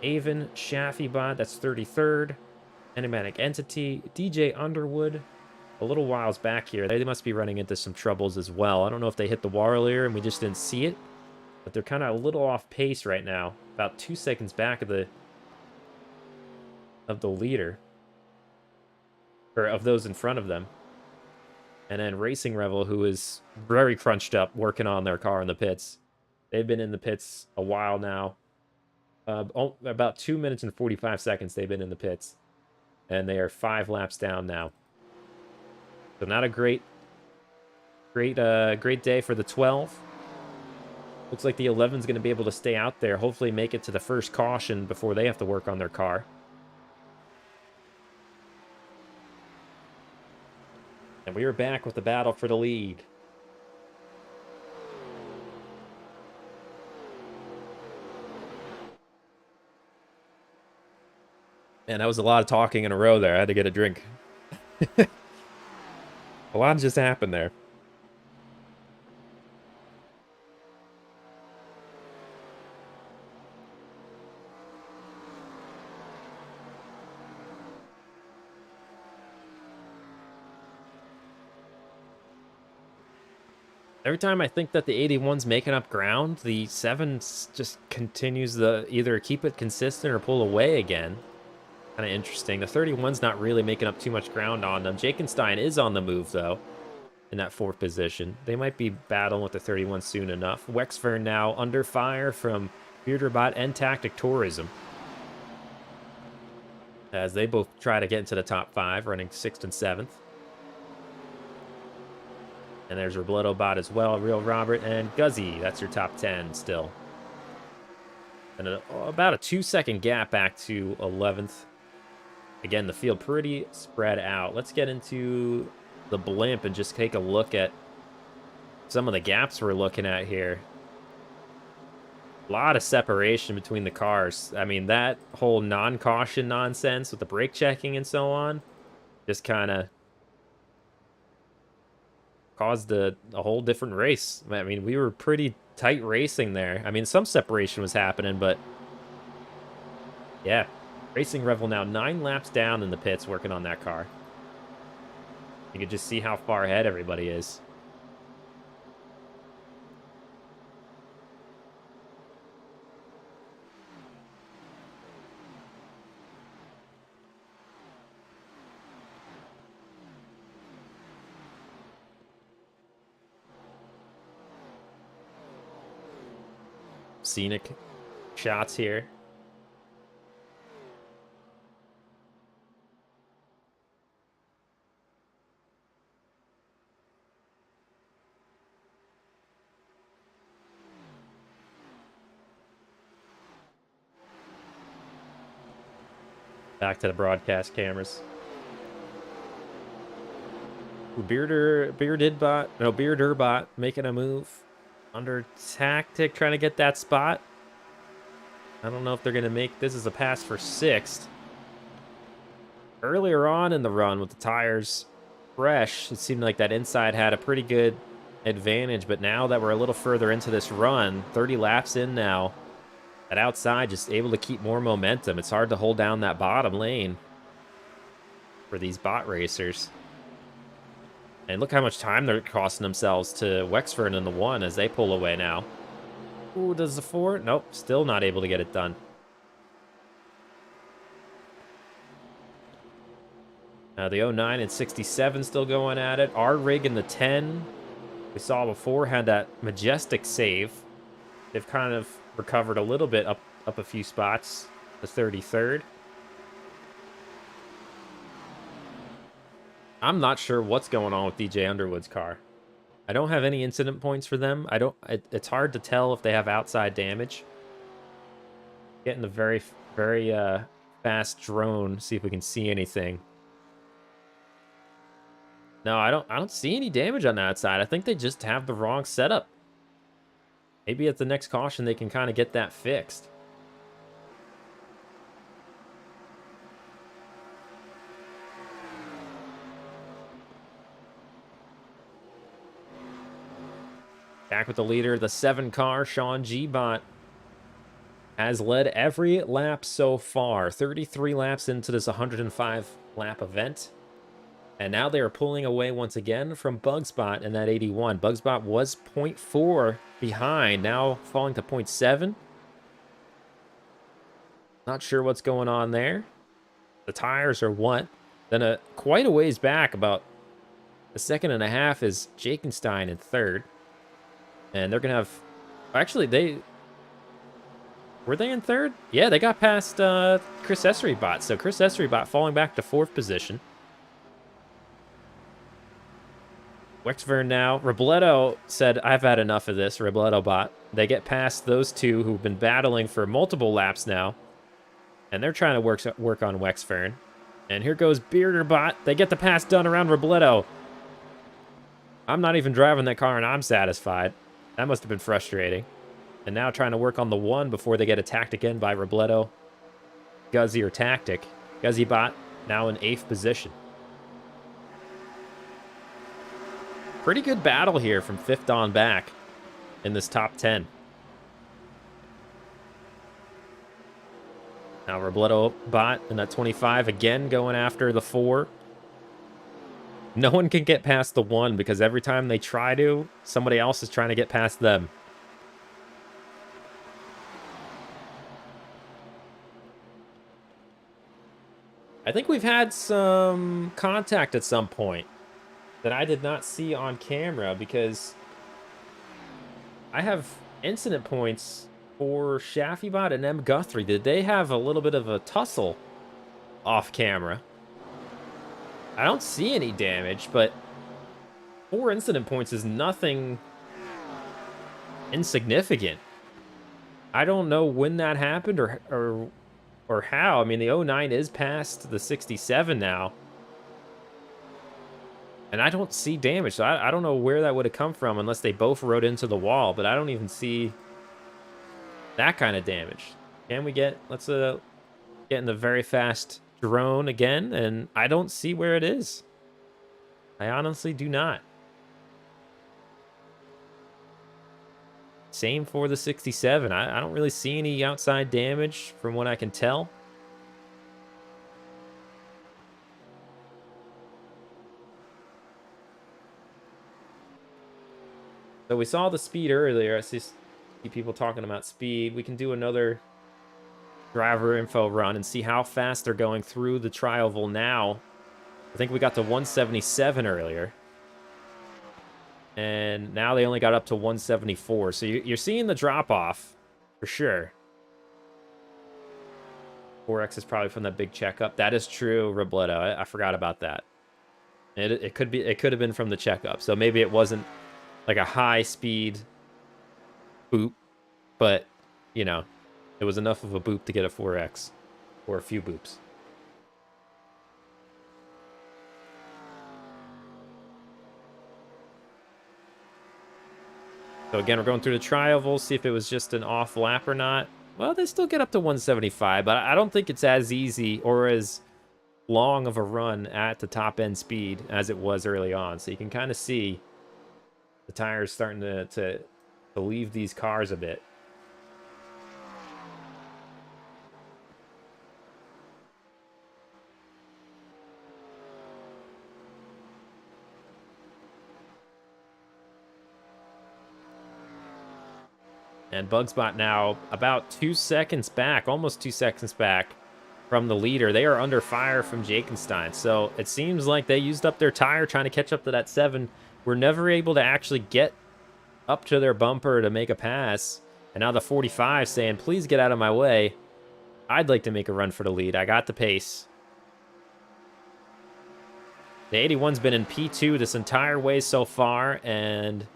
Avon, Shaffy bot, that's 33rd. Enigmatic Entity, DJ Underwood. A little whiles back here. They must be running into some troubles as well. I don't know if they hit the wall earlier and we just didn't see it, but they're kind of a little off pace right now. About 2 seconds back of the leader. Or of those in front of them. And then Racing Revel, who is very crunched up, working on their car in the pits. They've been in the pits a while now. About 2 minutes and 45 seconds they've been in the pits. And they are 5 laps down now. So not a great day for the 12. Looks like the 11's going to be able to stay out there. Hopefully make it to the first caution before they have to work on their car. And we are back with the battle for the lead. Man, that was a lot of talking in a row there. I had to get a drink. A lot just happened there. Every time I think that the 81's making up ground, the 7 just continues to either keep it consistent or pull away again. Kind of interesting. The 31's not really making up too much ground on them. Jakenstein is on the move, though, in that 4th position. They might be battling with the 31 soon enough. Wexford now under fire from Bearderbot and Tactic Tourism, as they both try to get into the top 5, running 6th and 7th. And there's Robledo bot as well, Real Robert, and Guzzy. That's your top 10 still. And about a 2-second gap back to 11th. Again, the field pretty spread out. Let's get into the blimp and just take a look at some of the gaps we're looking at here. A lot of separation between the cars. I mean, that whole non-caution nonsense with the brake checking and so on just kind of caused a whole different race. I mean, we were pretty tight racing there. I mean, some separation was happening, but yeah. Racing Revel now 9 laps down in the pits working on that car. You can just see how far ahead everybody is. Scenic shots here. Back to the broadcast cameras. Bearder bot making a move. Under tactic, trying to get that spot. I don't know if they're going to make this as a pass for 6th. Earlier on in the run with the tires fresh, it seemed like that inside had a pretty good advantage, but now that we're a little further into this run, 30 laps in now, that outside just able to keep more momentum. It's hard to hold down that bottom lane for these bot racers. And look how much time they're costing themselves to Wexford in the 1 as they pull away now. Ooh, does the 4? Nope, still not able to get it done. The 09 and 67 still going at it. Our rig in the 10, we saw before, had that majestic save. They've kind of recovered a little bit, up a few spots. The 33rd. I'm not sure what's going on with DJ Underwood's car. I don't have any incident points for them. It's hard to tell if they have outside damage. Getting the very fast drone, see if we can see anything. No, I don't see any damage on the outside. I think they just have the wrong setup. Maybe at the next caution they can kind of get that fixed. Back with the leader, the 7 car, Sean G-Bot, has led every lap so far. 33 laps into this 105 lap event. And now they are pulling away once again from Bugspot in that 81. Bugspot was 0.4 behind, now falling to 0.7. Not sure what's going on there. The tires are what? Then quite a ways back, about a second and a half, is Jakenstein in 3rd. And they're going to have... Actually, were they in 3rd? Yeah, they got past Chris Esserybot. So Chris Esserybot falling back to 4th position. Wexford now. Robledo said, I've had enough of this, Robledo bot. They get past those two who've been battling for multiple laps now. And they're trying to work on Wexford. And here goes Bearder bot. They get the pass done around Robledo. I'm not even driving that car and I'm satisfied. That must have been frustrating. And now trying to work on the 1 before they get attacked again by Robledo. Guzzy or Tactic. Guzzy bot now in 8th position. Pretty good battle here from 5th on back in this top 10. Now Robledo bot in that 25 again going after the 4. No one can get past the 1 because every time they try to, somebody else is trying to get past them. I think we've had some contact at some point that I did not see on camera because I have incident points for Shaffybot and M. Guthrie. Did they have a little bit of a tussle off camera? I don't see any damage, but 4 incident points is nothing insignificant. I don't know when that happened or how. I mean, the 09 is past the 67 now. And I don't see damage, so I don't know where that would have come from unless they both rode into the wall, but I don't even see that kind of damage. Can we get... Let's get in the very fast drone again, and I don't see where it is. I honestly do not. Same for the 67. I don't really see any outside damage from what I can tell. So we saw the speed earlier. I see people talking about speed. We can do another driver info run and see how fast they're going through the Trioval now. I think we got to 177 earlier. And now they only got up to 174. So you're seeing the drop-off for sure. 4X is probably from that big checkup. That is true, Robledo. I forgot about that. It could have been from the checkup. So maybe it wasn't like a high-speed boop, but, you know, it was enough of a boop to get a 4X, or a few boops. So again, we're going through the tri-oval, see if it was just an off lap or not. Well, they still get up to 175, but I don't think it's as easy or as long of a run at the top end speed as it was early on. So you can kind of see the tires starting to leave these cars a bit. And Bugspot now about 2 seconds back, almost 2 seconds back from the leader. They are under fire from Jakenstein. So it seems like they used up their tire trying to catch up to that 7. We're never able to actually get up to their bumper to make a pass. And now the 45 saying, please get out of my way. I'd like to make a run for the lead. I got the pace. The 81's been in P2 this entire way so far, and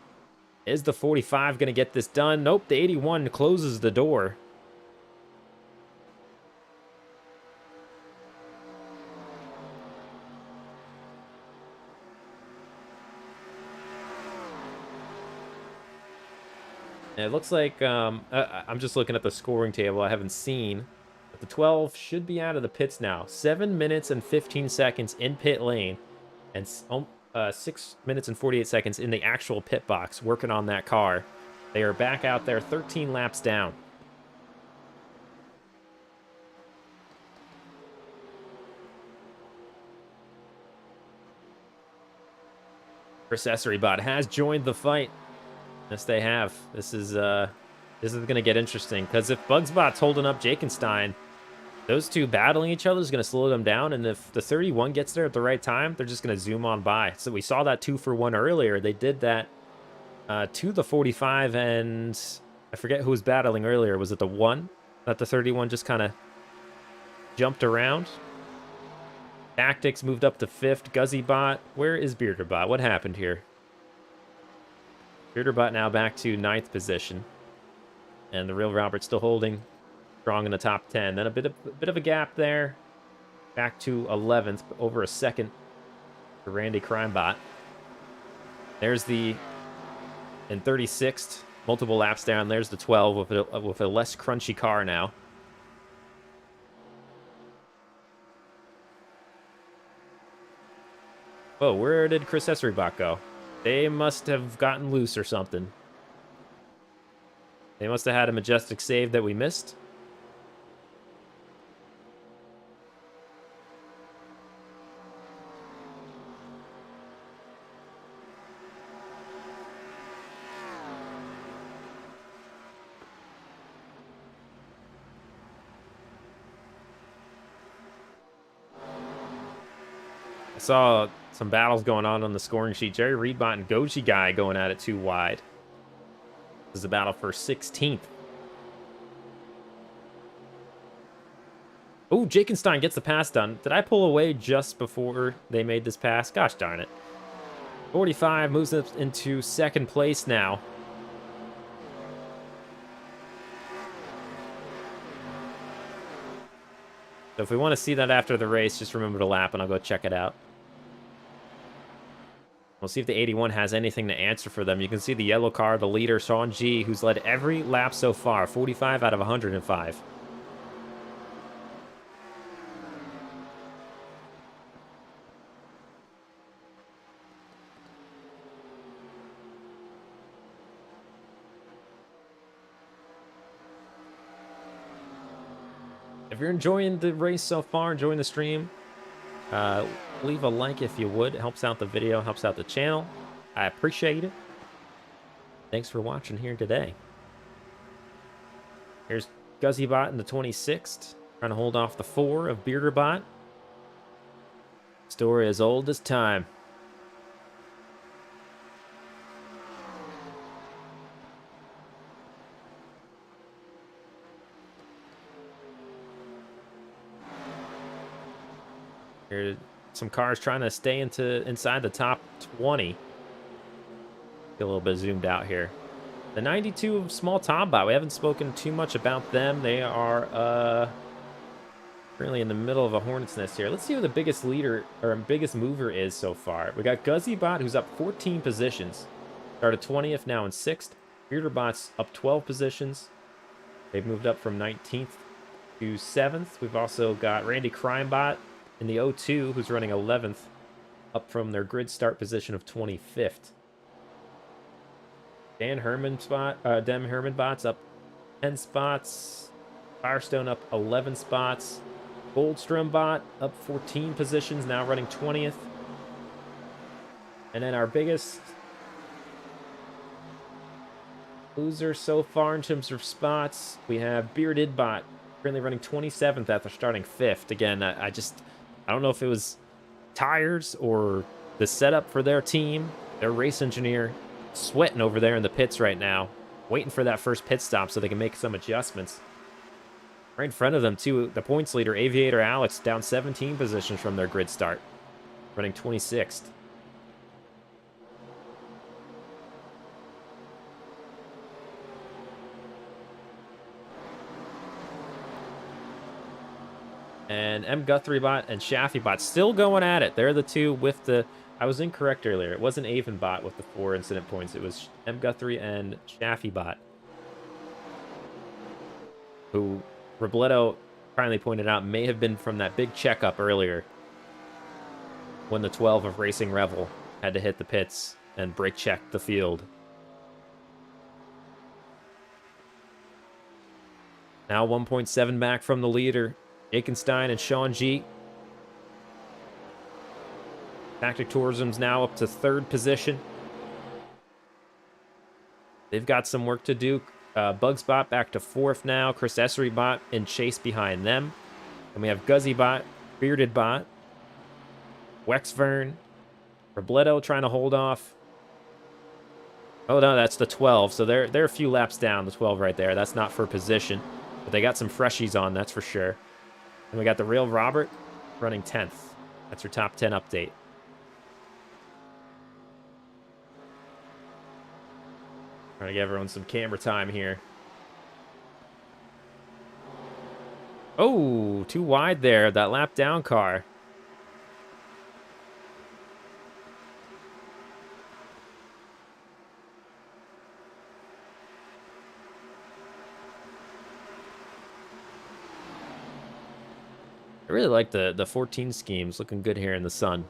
is the 45 going to get this done? Nope, the 81 closes the door. And it looks like, I'm just looking at the scoring table. I haven't seen. But the 12 should be out of the pits now. 7 minutes and 15 seconds in pit lane. And 6 minutes and 48 seconds in the actual pit box working on that car. They are back out there 13 laps down. Accessory Bot has joined the fight. Yes, they have. This is going to get interesting, because if Bugsbot's holding up Jakenstein, those two battling each other is going to slow them down, and if the 31 gets there at the right time, they're just going to zoom on by. So we saw that 2-for-1 earlier. They did that to the 45, and I forget who was battling earlier. Was it the 1 that the 31 just kind of jumped around? Tactics moved up to 5th. Guzzybot. Where is Bearderbot? What happened here? Bearderbot now back to 9th position. And the real Robert still holding strong in the top 10. Then a bit of a gap there. Back to 11th, over a second for Randy Crimebot. There's the in 36th, multiple laps down. There's the 12 with a less crunchy car now. Whoa, where did Chris Esserybot go? They must have gotten loose or something. They must have had a majestic save that we missed. I saw some battles going on the scoring sheet. Jerry Reedbot and Goji Guy going at it too wide. This is a battle for 16th. Oh, Jakenstein gets the pass done. Did I pull away just before they made this pass? Gosh darn it. 45 moves up into 2nd place now. So if we want to see that after the race, just remember to lap and I'll go check it out. We'll see if the 81 has anything to answer for them. You can see the yellow car, the leader, Sean G, who's led every lap so far, 45 out of 105. If you're enjoying the race so far, enjoying the stream, leave a like if you would. It helps out the video, helps out the channel. I appreciate it. Thanks for watching here today. Here's Guzzybot in the 26th, trying to hold off the 4 of Bearderbot. Story as old as time. Here's some cars trying to stay inside the top 20. Get a little bit zoomed out here. The 92 of Small Tombot. We haven't spoken too much about them. They are currently in the middle of a hornet's nest here. Let's see who the biggest leader or biggest mover is so far. We got Guzzybot, who's up 14 positions. Started 20th, now in 6th. Bearderbot's up 12 positions. They've moved up from 19th to 7th. We've also got Randy Crimebot in the 02, who's running 11th, up from their grid start position of 25th. Dem Hermanbot's up 10 spots. Firestone up 11 spots. Goldstrumbot up 14 positions, now running 20th. And then our biggest loser so far in terms of spots, we have Beardedbot, currently running 27th after starting 5th. Again, I don't know if it was tires or the setup for their team. Their race engineer sweating over there in the pits right now, waiting for that first pit stop so they can make some adjustments. Right in front of them, too, the points leader, Aviator Alex, down 17 positions from their grid start, running 26th. And M. Guthrybot and Shaffybot still going at it. They're the two with the... I was incorrect earlier. It wasn't Avonbot with the 4 incident points. It was M. Guthrie and Shaffybot, who Robledo finally pointed out may have been from that big checkup earlier when the 12 of Racing Revel had to hit the pits and brake check the field. Now 1.7 back from the leader, Aikenstein and Sean G. Tactic Tourism's now up to 3rd position. They've got some work to do. Bugsbot back to 4th now. Chris Esserybot in chase behind them. And we have Guzzybot, Beardedbot, Wexvern, Robledo trying to hold off. Oh no, that's the 12. So they're a few laps down, the 12 right there. That's not for position. But they got some freshies on, that's for sure. And we got the Real Robert running 10th. That's your top 10 update. Trying to give everyone some camera time here. Oh, too wide there. That lap down car. I really like the 14 schemes. Looking good here in the sun.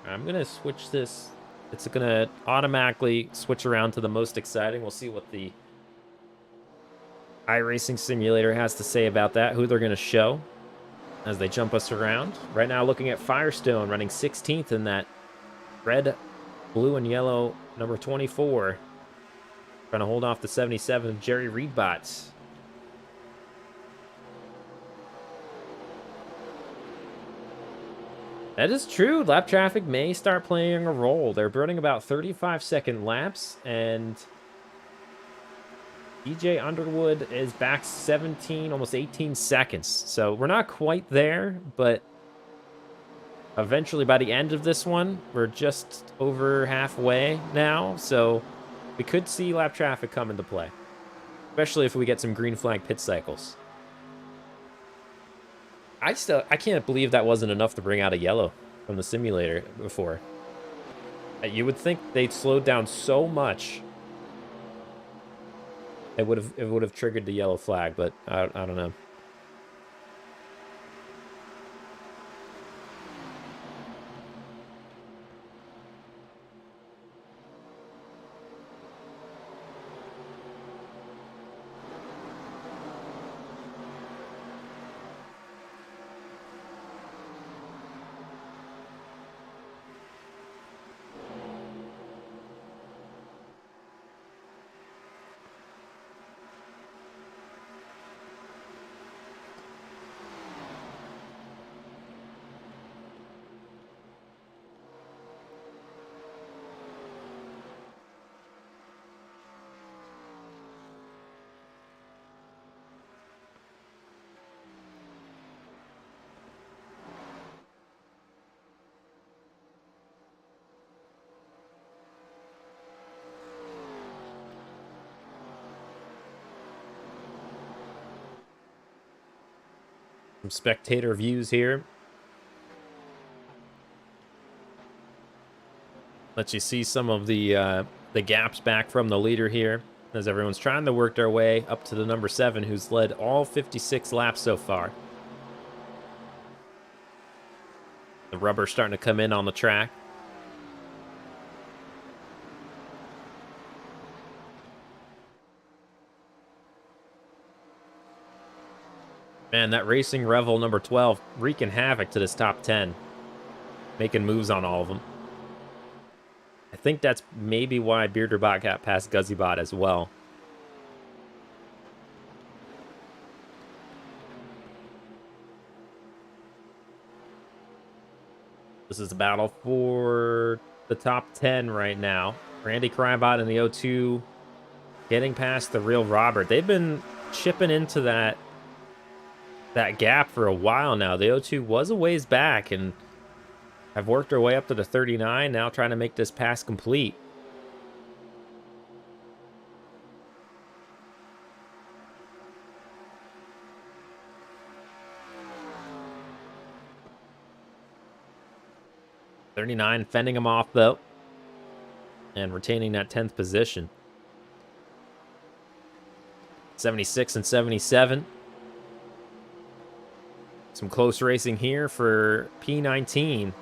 I'm going to switch this. It's going to automatically switch around to the most exciting. We'll see what the iRacing Simulator has to say about that, who they're going to show as they jump us around. Right now, looking at Firestone running 16th in that red, blue, and yellow number 24. Trying to hold off the 77, Jerry Reedbot. That is true. Lap traffic may start playing a role. They're burning about 35-second laps, and DJ Underwood is back 17, almost 18 seconds. So we're not quite there, but eventually by the end of this one, we're just over halfway now. So we could see lap traffic come into play, especially if we get some green flag pit cycles. I can't believe that wasn't enough to bring out a yellow from the simulator before. You would think they'd slowed down so much it would have triggered the yellow flag, but I don't know. Some spectator views here. Lets you see some of the gaps back from the leader here, as everyone's trying to work their way up to the number 7, who's led all 56 laps so far. The rubber's starting to come in on the track. Man, that Racing Revel number 12 wreaking havoc to this top 10. Making moves on all of them. I think that's maybe why Bearderbot got past Guzzybot as well. This is a battle for the top 10 right now. Randy Crybot in the O2 getting past the real Robert. They've been chipping into that gap for a while now. The O2 was a ways back and have worked their way up to the 39, now trying to make this pass complete. .39 fending him off, though, and retaining that 10th position. 76 and 77. Some close racing here for P19.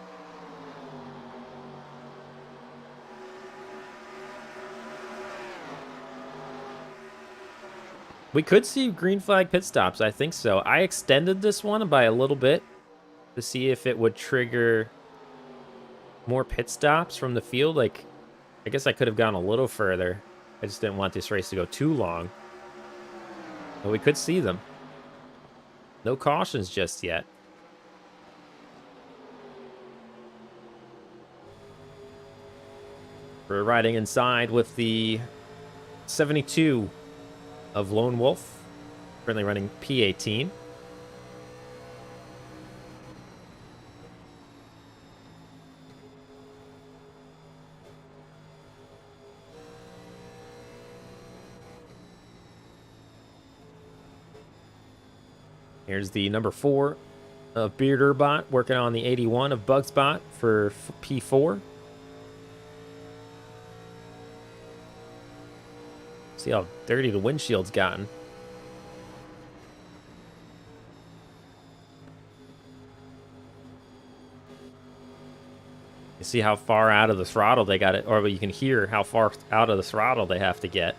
We could see green flag pit stops. I think so. I extended this one by a little bit to see if it would trigger more pit stops from the field. Like, I guess I could have gone a little further. I just didn't want this race to go too long. But we could see them. No cautions just yet. We're riding inside with the 72 of Lone Wolf, currently running P18. Here's the number 4 of Bearderbot working on the 81 of Bugspot for P4. See how dirty the windshield's gotten. You see how far out of the throttle they got it, or you can hear how far out of the throttle they have to get.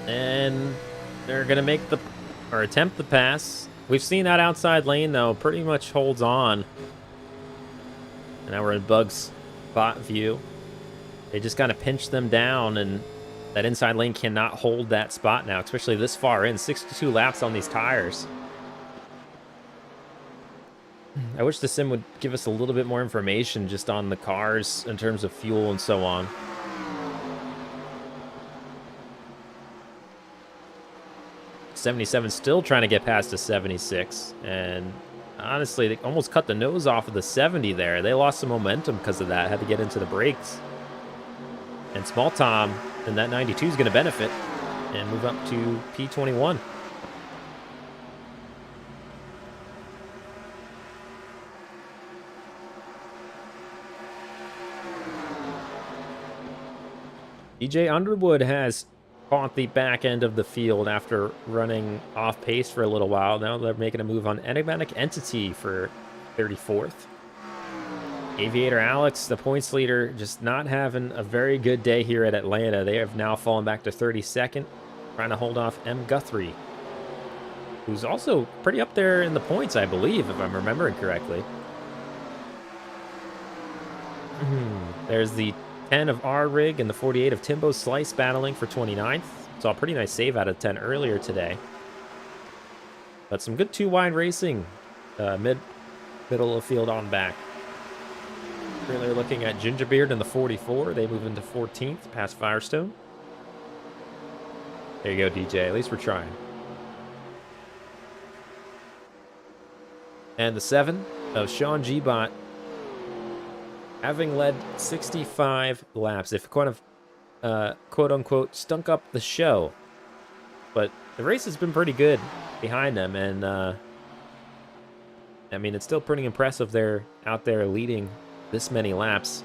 And they're going to make the, or attempt the pass. We've seen that outside lane, though, pretty much holds on. And now we're in Bug's spot view. They just kind of pinch them down, and that inside lane cannot hold that spot now, especially this far in. 62 laps on these tires. I wish the sim would give us a little bit more information just on the cars in terms of fuel and so on. .77 still trying to get past the 76, and honestly, they almost cut the nose off of the 70 there. They lost some momentum because of that, had to get into the brakes. And Small Tom and that 92 is going to benefit and move up to P21. DJ Underwood has caught the back end of the field after running off pace for a little while. Now they're making a move on Enigmatic Entity for 34th. Aviator Alex, the points leader, just not having a very good day here at Atlanta. They have now fallen back to 32nd, trying to hold off M. Guthrie, who's also pretty up there in the points, I believe, if I'm remembering correctly. There's the 10 of R-Rig and the 48 of Timbo Slice battling for 29th. Saw a pretty nice save out of 10 earlier today. But some good two-wide racing, middle of field on back. Currently looking at Gingerbeard in the 44. They move into 14th past Firestone. There you go, DJ. At least we're trying. And the 7 of Sean G-Bot, having led 65 laps. They've kind of, quote-unquote, stunk up the show. But the race has been pretty good behind them. And, I mean, it's still pretty impressive they're out there leading this many laps.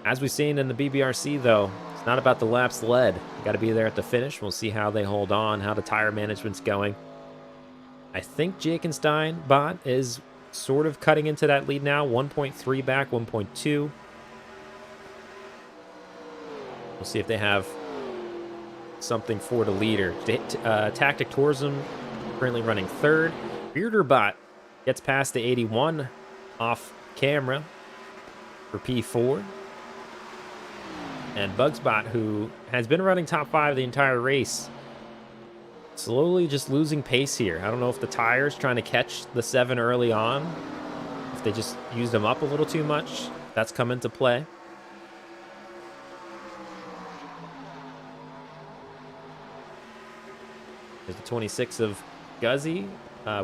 As we've seen in the BBRC, though, it's not about the laps led. You got to be there at the finish. We'll see how they hold on, how the tire management's going. I think Jakenstein bot is sort of cutting into that lead now. 1.3 back, 1.2. We'll see if they have something for the leader. Tactic Tourism currently running third. Bearderbot gets past the 81 off camera for P4. And Bugsbot, who has been running top 5 the entire race, slowly just losing pace here. I don't know if the tires trying to catch the 7 early on, if they just used them up a little too much. That's come into play. There's the 26 of Guzzy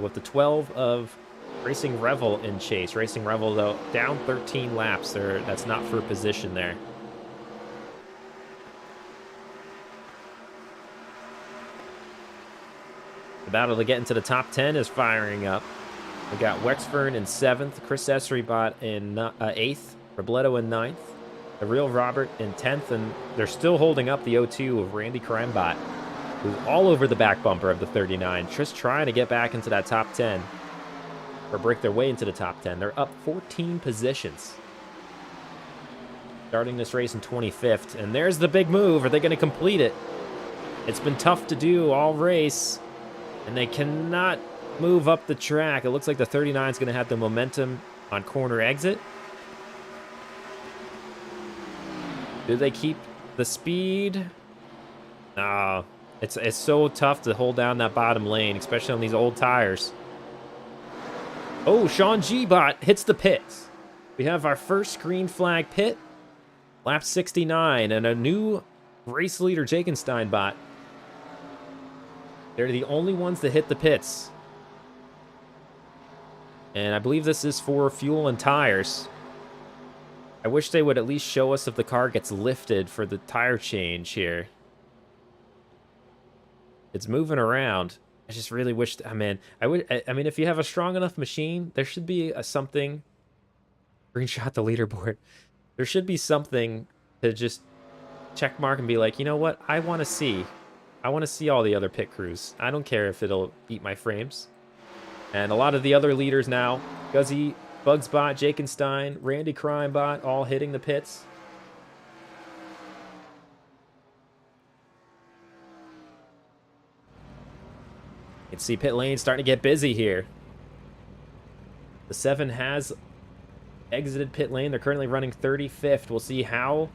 with the 12 of Racing Revel in chase. Racing Revel, though, down 13 laps. That's not for position there. The battle to get into the top 10 is firing up. We got Wexfern in 7th, Chris Esrybot in 8th, Robledo in 9th, the Real Robert in 10th, and they're still holding up the 0-2 of Randy Crimebot, who's all over the back bumper of the 39. Just trying to get back into that top 10, or break their way into the top 10. They're up 14 positions. Starting this race in 25th, and there's the big move. Are they going to complete it? It's been tough to do all race, and they cannot move up the track. It looks like the 39 is going to have the momentum on corner exit. Do they keep the speed? No. It's so tough to hold down that bottom lane, especially on these old tires. Oh, Sean G-Bot hits the pits. We have our first green flag pit. Lap 69, and a new race leader, Jakenstein bot. They're the only ones that hit the pits. And I believe this is for fuel and tires. I wish they would at least show us if the car gets lifted for the tire change here. It's moving around. I just really wish, I mean, if you have a strong enough machine, there should be something. Screenshot the leaderboard. There should be something to just check mark and be like, you know what? I want to see all the other pit crews. I don't care if it'll eat my frames. And a lot of the other leaders now, Guzzy, Bugsbot, Jakenstein, Randy Crimebot, all hitting the pits. You can see pit lane starting to get busy here. The 7 has exited pit lane. They're currently running 35th. We'll see how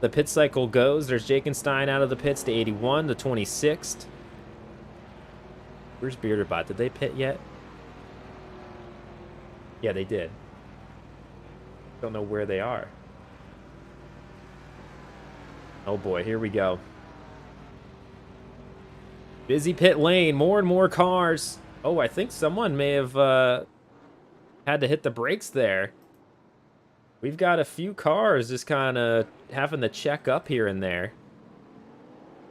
the pit cycle goes. There's Jakenstein out of the pits to 81, the 26th. Where's Bearderbot? Did they pit yet? Yeah, they did. Don't know where they are. Oh boy, here we go. Busy pit lane, more and more cars. Oh, I think someone may have had to hit the brakes there. We've got a few cars just kind of having to check up here and there.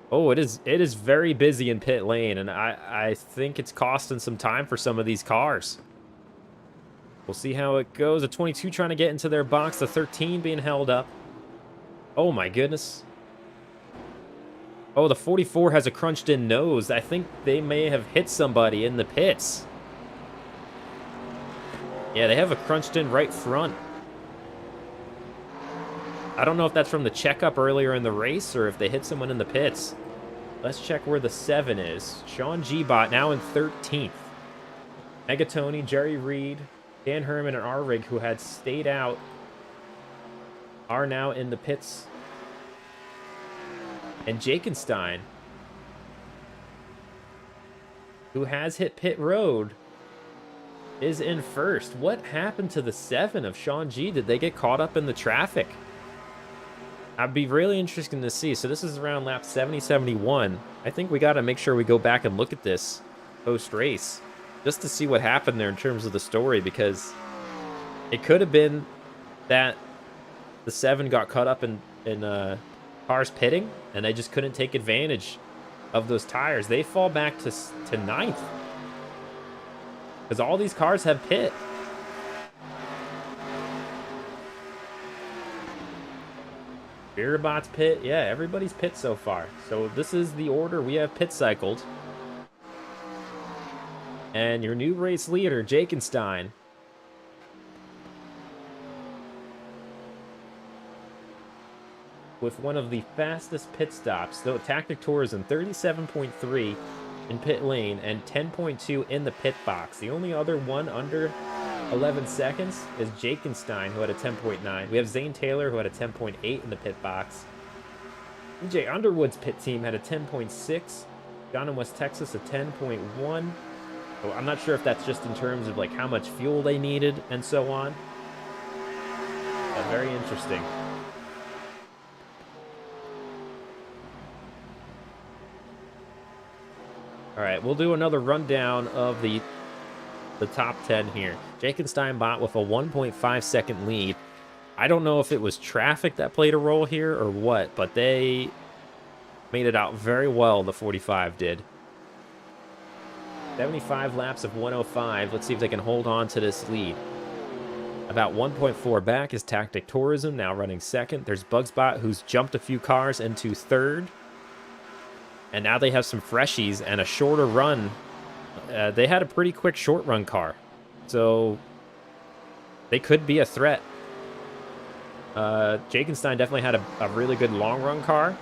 Oh, it is very busy in pit lane, and I think it's costing some time for some of these cars. We'll see how it goes. A 22 trying to get into their box, the 13 being held up. Oh my goodness. Oh, the 44 has a crunched in nose. I think they may have hit somebody in the pits. Yeah, they have a crunched in right front. I don't know if that's from the checkup earlier in the race or if they hit someone in the pits. Let's check where the 7 is. Sean G-Bot now in 13th. Megatony, Jerry Reed, Dan Herman, and R-Rig, who had stayed out, are now in the pits. And Jakenstein, who has hit pit road, is in first. What happened to the 7 of Sean G? Did they get caught up in the traffic? I'd be really interesting to see. So this is around lap 70, 71. I think we got to make sure we go back and look at this post-race just to see what happened there in terms of the story, because it could have been that the 7 got caught up in cars pitting, and they just couldn't take advantage of those tires. They fall back to ninth because all these cars have pit. Beerbot's pit. Yeah, everybody's pit so far. So this is the order we have pit cycled. And your new race leader, Jakenstein. With one of the fastest pit stops. Though Tactic Tourism, 37.3 in pit lane and 10.2 in the pit box. The only other one under 11 seconds is Jakenstein, who had a 10.9. We have Zane Taylor, who had a 10.8 in the pit box. EJ Underwood's pit team had a 10.6. John in West Texas, a 10.1. So I'm not sure if that's just in terms of like how much fuel they needed and so on. But very interesting. All right, we'll do another rundown of the top 10 here. Jakenstein bot with a 1.5 second lead. I don't know if it was traffic that played a role here or what, but they made it out very well, the 45 did. 75 laps of 105. Let's see if they can hold on to this lead. About 1.4 back is Tactic Tourism, now running second. There's Bugsbot, who's jumped a few cars into third. And now they have some freshies and a shorter run. They had a pretty quick short run car. So they could be a threat. Jakenstein definitely had a really good long run car.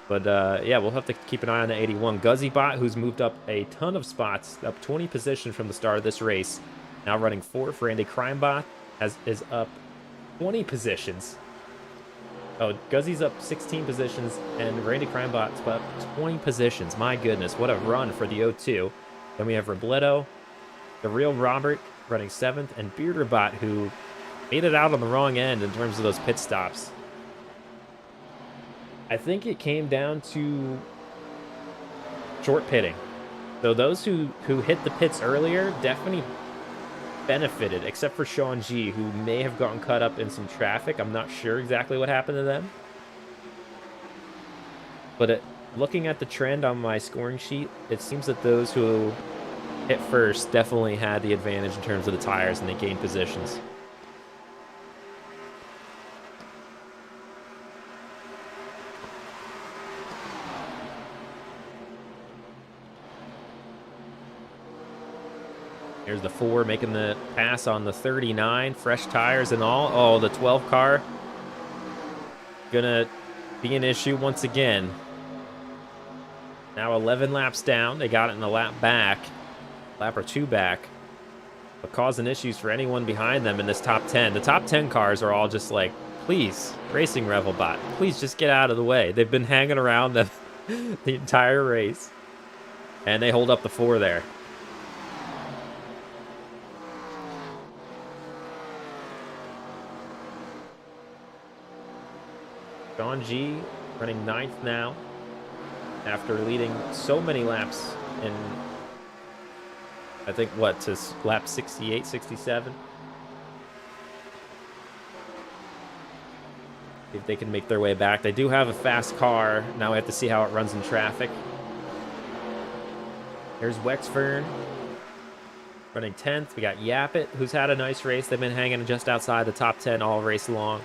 But yeah, we'll have to keep an eye on the 81. Guzzybot, who's moved up a ton of spots, up 20 positions from the start of this race. Now running fourth. Randy Crimebot is up 20 positions. Oh, Guzzy's up 16 positions, and Randy Crimebot's up 20 positions. My goodness, what a run for the O2. Then we have Robledo, the real Robert, running 7th, and Bearderbot, who made it out on the wrong end in terms of those pit stops. I think it came down to short pitting. So those who hit the pits earlier definitely benefited, except for Sean G, who may have gotten caught up in some traffic. I'm not sure exactly what happened to them. But looking at the trend on my scoring sheet, it seems that those who hit first definitely had the advantage in terms of the tires, and they gained positions. Here's the 4 making the pass on the 39. Fresh tires and all. Oh, the 12 car. Gonna be an issue once again. Now 11 laps down. They got it in a lap back. Lap or 2 back. But causing issues for anyone behind them in this top 10. The top 10 cars are all just like, please, Racing Revelbot, please just get out of the way. They've been hanging around the entire race. And they hold up the 4 there. Sean G running 9th now after leading so many laps in, I think, what, to lap 68, 67? If they can make their way back. They do have a fast car. Now we have to see how it runs in traffic. There's Wexfern running 10th. We got Yapit, who's had a nice race. They've been hanging just outside the top 10 all race long.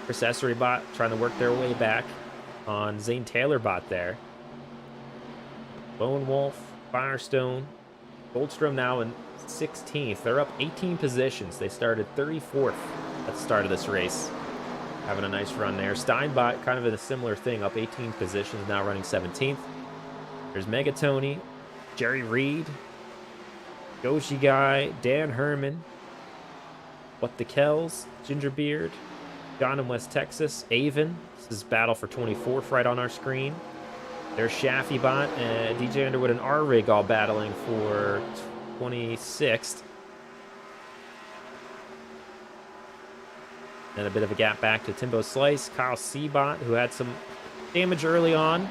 Accessory Bot trying to work their way back on Zane Taylor Bot there. Lone Wolf, Firestone, Goldstrom now in 16th. They're up 18 positions. They started 34th at the start of this race. Having a nice run there. Steinbot kind of in a similar thing, up 18 positions, now running 17th. There's Megatony, Jerry Reed, Goshi Guy, Dan Herman, What the Kells, Gingerbeard, John in West Texas, Avon. This is battle for 24th right on our screen. There's Shaffybot and DJ Underwood and R-Rig all battling for 26th. And a bit of a gap back to Timbo Slice. Kyle Seabot, who had some damage early on.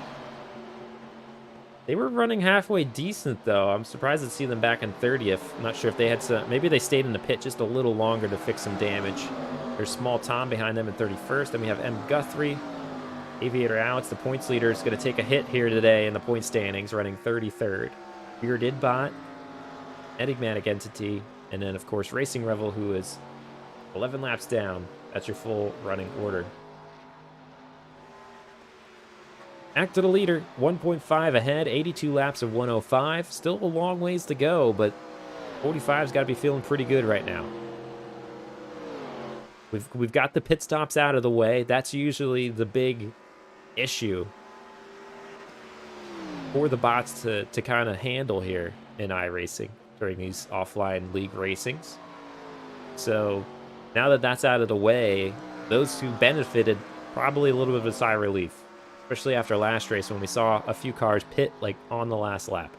They were running halfway decent, though. I'm surprised to see them back in 30th. I'm not sure if they had some... Maybe they stayed in the pit just a little longer to fix some damage. There's Small Tom behind them in 31st. Then we have M. Guthrie. Aviator Alex, the points leader, is going to take a hit here today in the point standings, running 33rd. Bearded Bot, Enigmatic Entity, and then, of course, Racing Revel, who is 11 laps down. That's your full running order. Back to the leader, 1.5 ahead, 82 laps of 105. Still a long ways to go, but 45's got to be feeling pretty good right now. We've got the pit stops out of the way. That's usually the big issue for the bots to kind of handle here in iRacing during these offline league racings. So now that that's out of the way, those who benefited probably a little bit of a sigh of relief, especially after last race when we saw a few cars pit like on the last lap.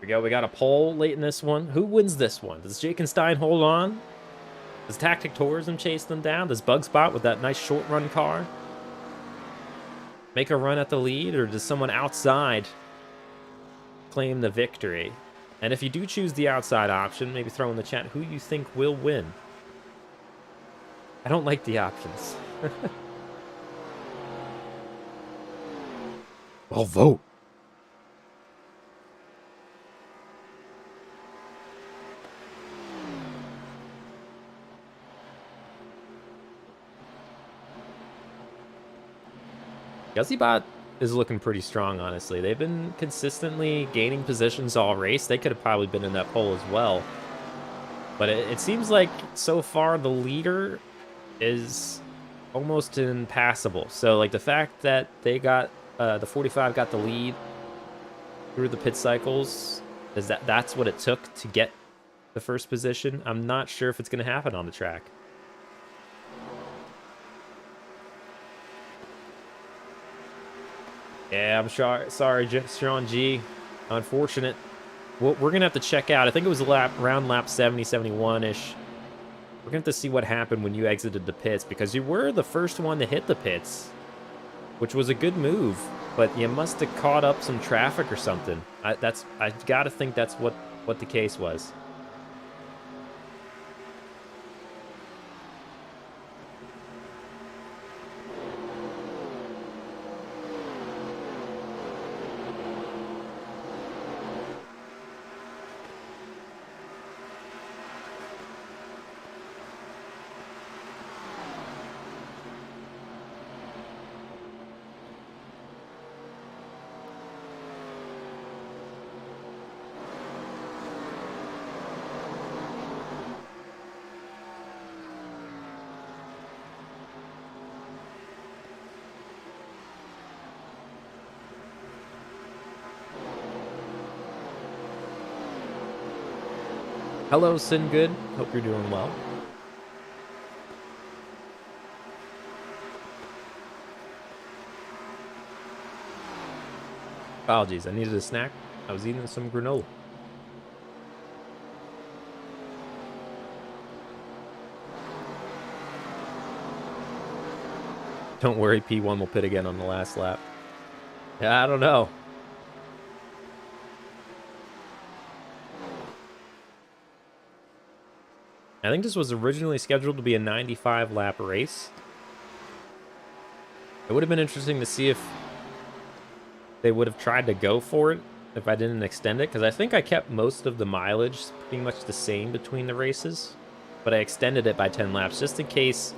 We go. We got a pole late in this one. Who wins this one? Does Jake and Stein hold on? Does Tactic Tourism chase them down? Does Bugspot with that nice short run car make a run at the lead? Or does someone outside claim the victory? And if you do choose the outside option, maybe throw in the chat who you think will win. I don't like the options. I'll vote. GuzzyBot is looking pretty strong, honestly. They've been consistently gaining positions all race. They could have probably been in that pole as well. But it seems like so far the leader is almost impassable. So, like, the fact that they got, the 45 got the lead through the pit cycles, is that's what it took to get the first position? I'm not sure if it's going to happen on the track. Yeah, I'm sorry, Sean G. Unfortunate. We're going to have to check out. I think it was around lap 70, 71-ish. We're going to have to see what happened when you exited the pits, because you were the first one to hit the pits, which was a good move, but you must have caught up some traffic or something. I got to think that's what the case was. Hello, Singood. Hope you're doing well. Apologies, I needed a snack. I was eating some granola. Don't worry, P1 will pit again on the last lap. Yeah, I don't know. I think this was originally scheduled to be a 95-lap race. It would have been interesting to see if they would have tried to go for it if I didn't extend it, because I think I kept most of the mileage pretty much the same between the races, but I extended it by 10 laps just in case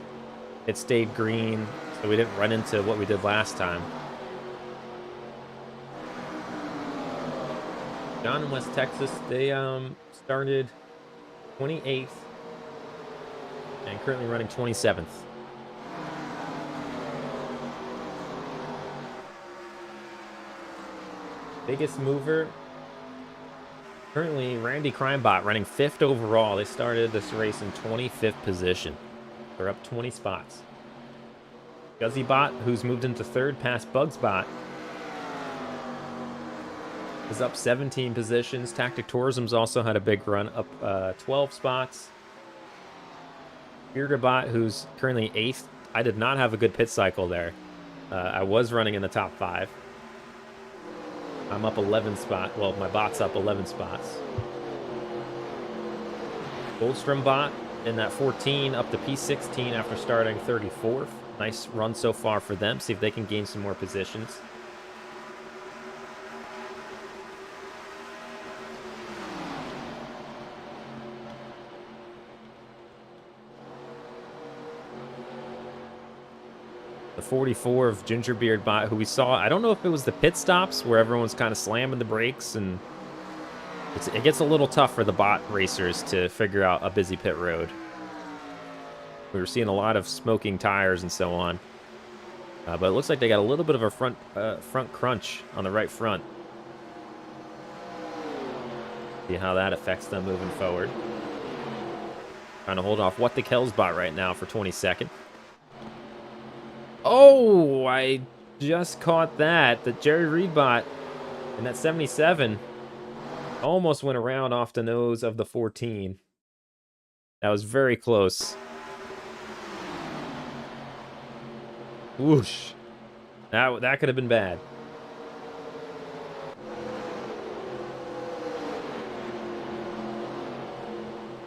it stayed green, so we didn't run into what we did last time. John in West Texas, they started 28th and currently running 27th. Biggest mover, currently Randy Crimebot running 5th overall. They started this race in 25th position. They're up 20 spots. GuzzyBot, who's moved into 3rd past BugsBot, is up 17 positions. Tactic Tourism's also had a big run, up 12 spots. BearderBot, who's currently 8th. I did not have a good pit cycle there. I was running in the top 5. I'm up 11 spots. Well, my bot's up 11 spots. Goldstrom bot in that 14 up to P16 after starting 34th. Nice run so far for them. See if they can gain some more positions. The 44 of Gingerbeard bot, who we saw, I don't know if it was the pit stops where everyone's kind of slamming the brakes, and it gets a little tough for the bot racers to figure out a busy pit road. We were seeing a lot of smoking tires and so on, but it looks like they got a little bit of a front crunch on the right front. See how that affects them moving forward. Trying to hold off What the Kells bot right now for 22nd. Oh, I just caught that. The Jerry Reed bot in that 77 almost went around off the nose of the 14. That was very close. Whoosh. That could have been bad.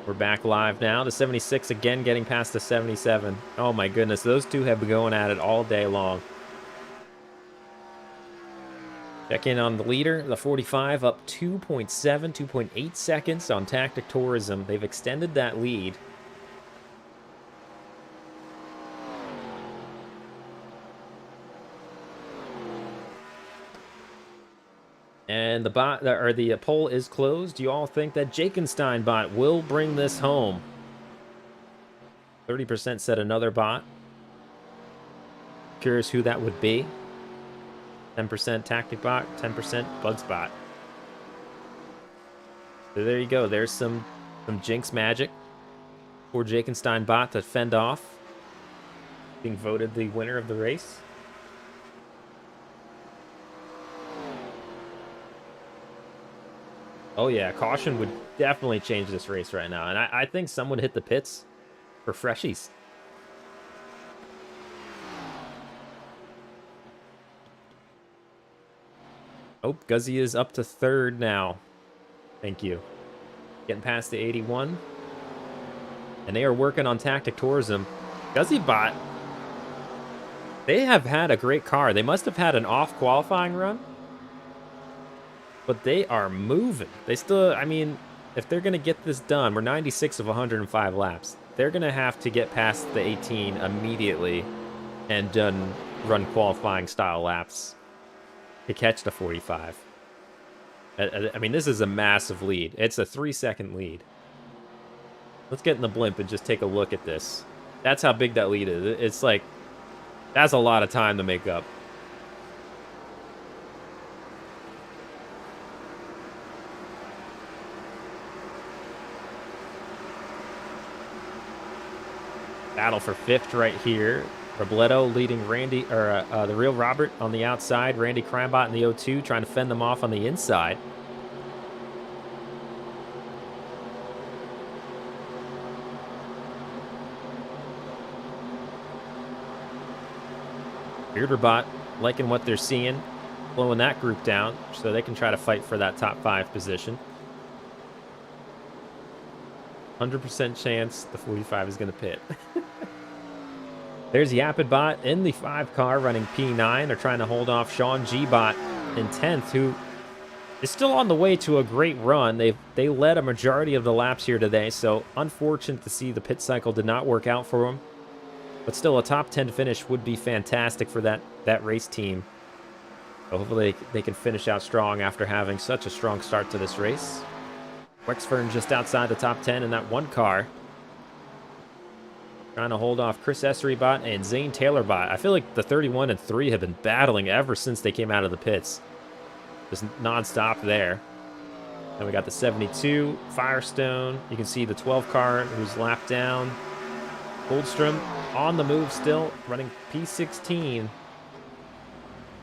We're back live now. The 76 again getting past the 77. Oh my goodness, those two have been going at it all day long. Check in on the leader, the 45, up 2.7, 2.8 seconds on Tactic Tourism. They've extended that lead. And the bot, or the poll is closed. Do you all think that Jakenstein bot will bring this home? 30% said another bot. Curious who that would be. 10% Tactic bot, 10% Bugs bot. So there you go. There's some Jinx magic for Jakenstein bot to fend off. Being voted the winner of the race. Oh yeah, caution would definitely change this race right now. And I think someone hit the pits for freshies. Oh, Guzzy is up to 3rd now. Thank you. Getting past the 81. And they are working on Tactic Tourism. GuzzyBot, they have had a great car. They must have had an off qualifying run. But they are moving. They still, I mean, if they're going to get this done, we're 96 of 105 laps. They're going to have to get past the 18 immediately and run qualifying style laps to catch the 45. I mean, this is a massive lead. It's a 3-second lead. Let's get in the blimp and just take a look at this. That's how big that lead is. It's like, that's a lot of time to make up. Battle for 5th right here. Robledo leading Randy, or the real Robert on the outside. Randy Crimebot in the 02 trying to fend them off on the inside. Bearderbot liking what they're seeing, slowing that group down so they can try to fight for that top 5 position. 100% chance the 45 is going to pit. There's YapidBot in the 5 car running P9. They're trying to hold off Sean G-Bot in 10th, who is still on the way to a great run. They led a majority of the laps here today, so unfortunate to see the pit cycle did not work out for them. But still, a top 10 finish would be fantastic for that race team. So hopefully they can finish out strong after having such a strong start to this race. Wexford just outside the top 10 in that one car. Trying to hold off Chris Essery-bot and Zane Taylor-bot. I feel like the 31 and 3 have been battling ever since they came out of the pits. Just non-stop there. Then we got the 72, Firestone. You can see the 12 car who's lapped down. Goldstrom on the move still, running P16.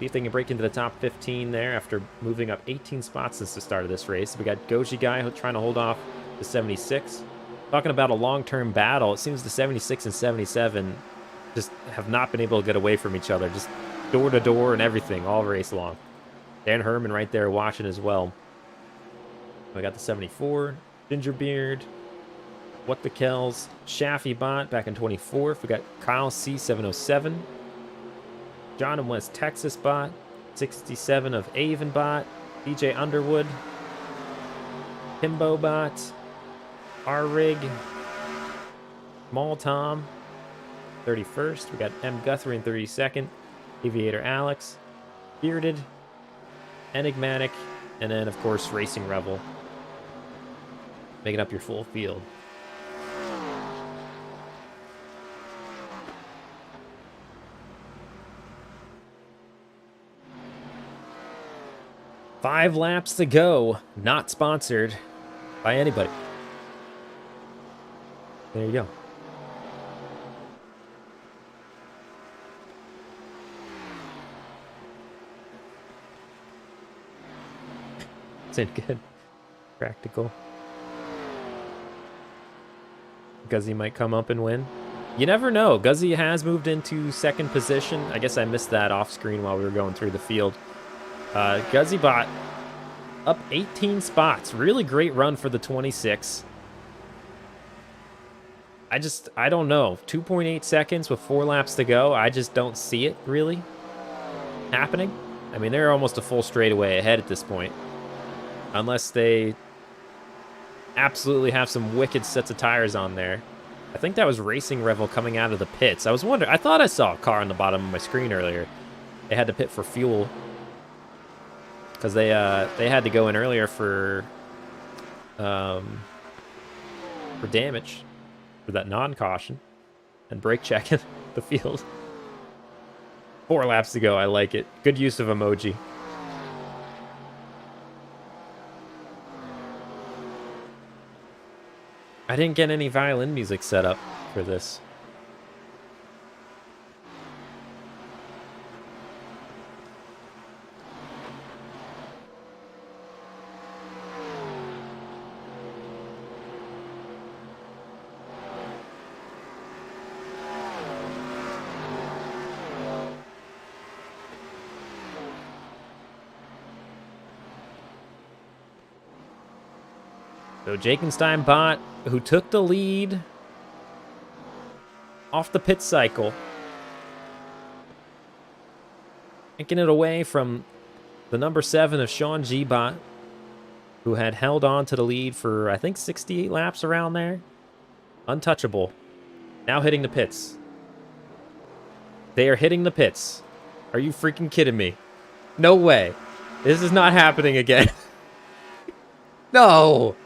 See if they can break into the top 15 there after moving up 18 spots since the start of this race. We got Goji Guy trying to hold off the 76. Talking about a long-term battle, it seems the 76 and 77 just have not been able to get away from each other. Just door to door and everything all race long. Dan Herman right there watching as well. We got the 74, Gingerbeard, What the Kells, Shaffy Bot back in 24th. We got Kyle C707. John in West Texas Bot, 67 of Avon Bot, DJ Underwood, Kimbo Bot, R-Rig, Small Tom, 31st. We got M. Guthrie in 32nd, Aviator Alex, Bearded, Enigmatic, and then, of course, Racing Rebel. Making up your full field. Five laps to go. Not sponsored by anybody. There you go. It's in good. Practical. Guzzy might come up and win. You never know. Guzzy has moved into second position. I guess I missed that off screen while we were going through the field. Guzzy Bot up 18 spots. Really great run for the 26. I don't know. 2.8 seconds with 4 laps to go. I just don't see it really happening. I mean, they're almost a full straightaway ahead at this point. Unless they absolutely have some wicked sets of tires on there. I think that was Racing Revel coming out of the pits. I was wondering, I thought I saw a car on the bottom of my screen earlier. They had to pit for fuel. Because they had to go in earlier for damage. For that non-caution. And brake checking the field. 4 laps to go, I like it. Good use of emoji. I didn't get any violin music set up for this. So Jakenstein Bot, who took the lead off the pit cycle, taking it away from the number 7 of Sean G. Bot, who had held on to the lead for, I think, 68 laps around there. Untouchable. Now hitting the pits. They are hitting the pits. Are you freaking kidding me? No way. This is not happening again. No.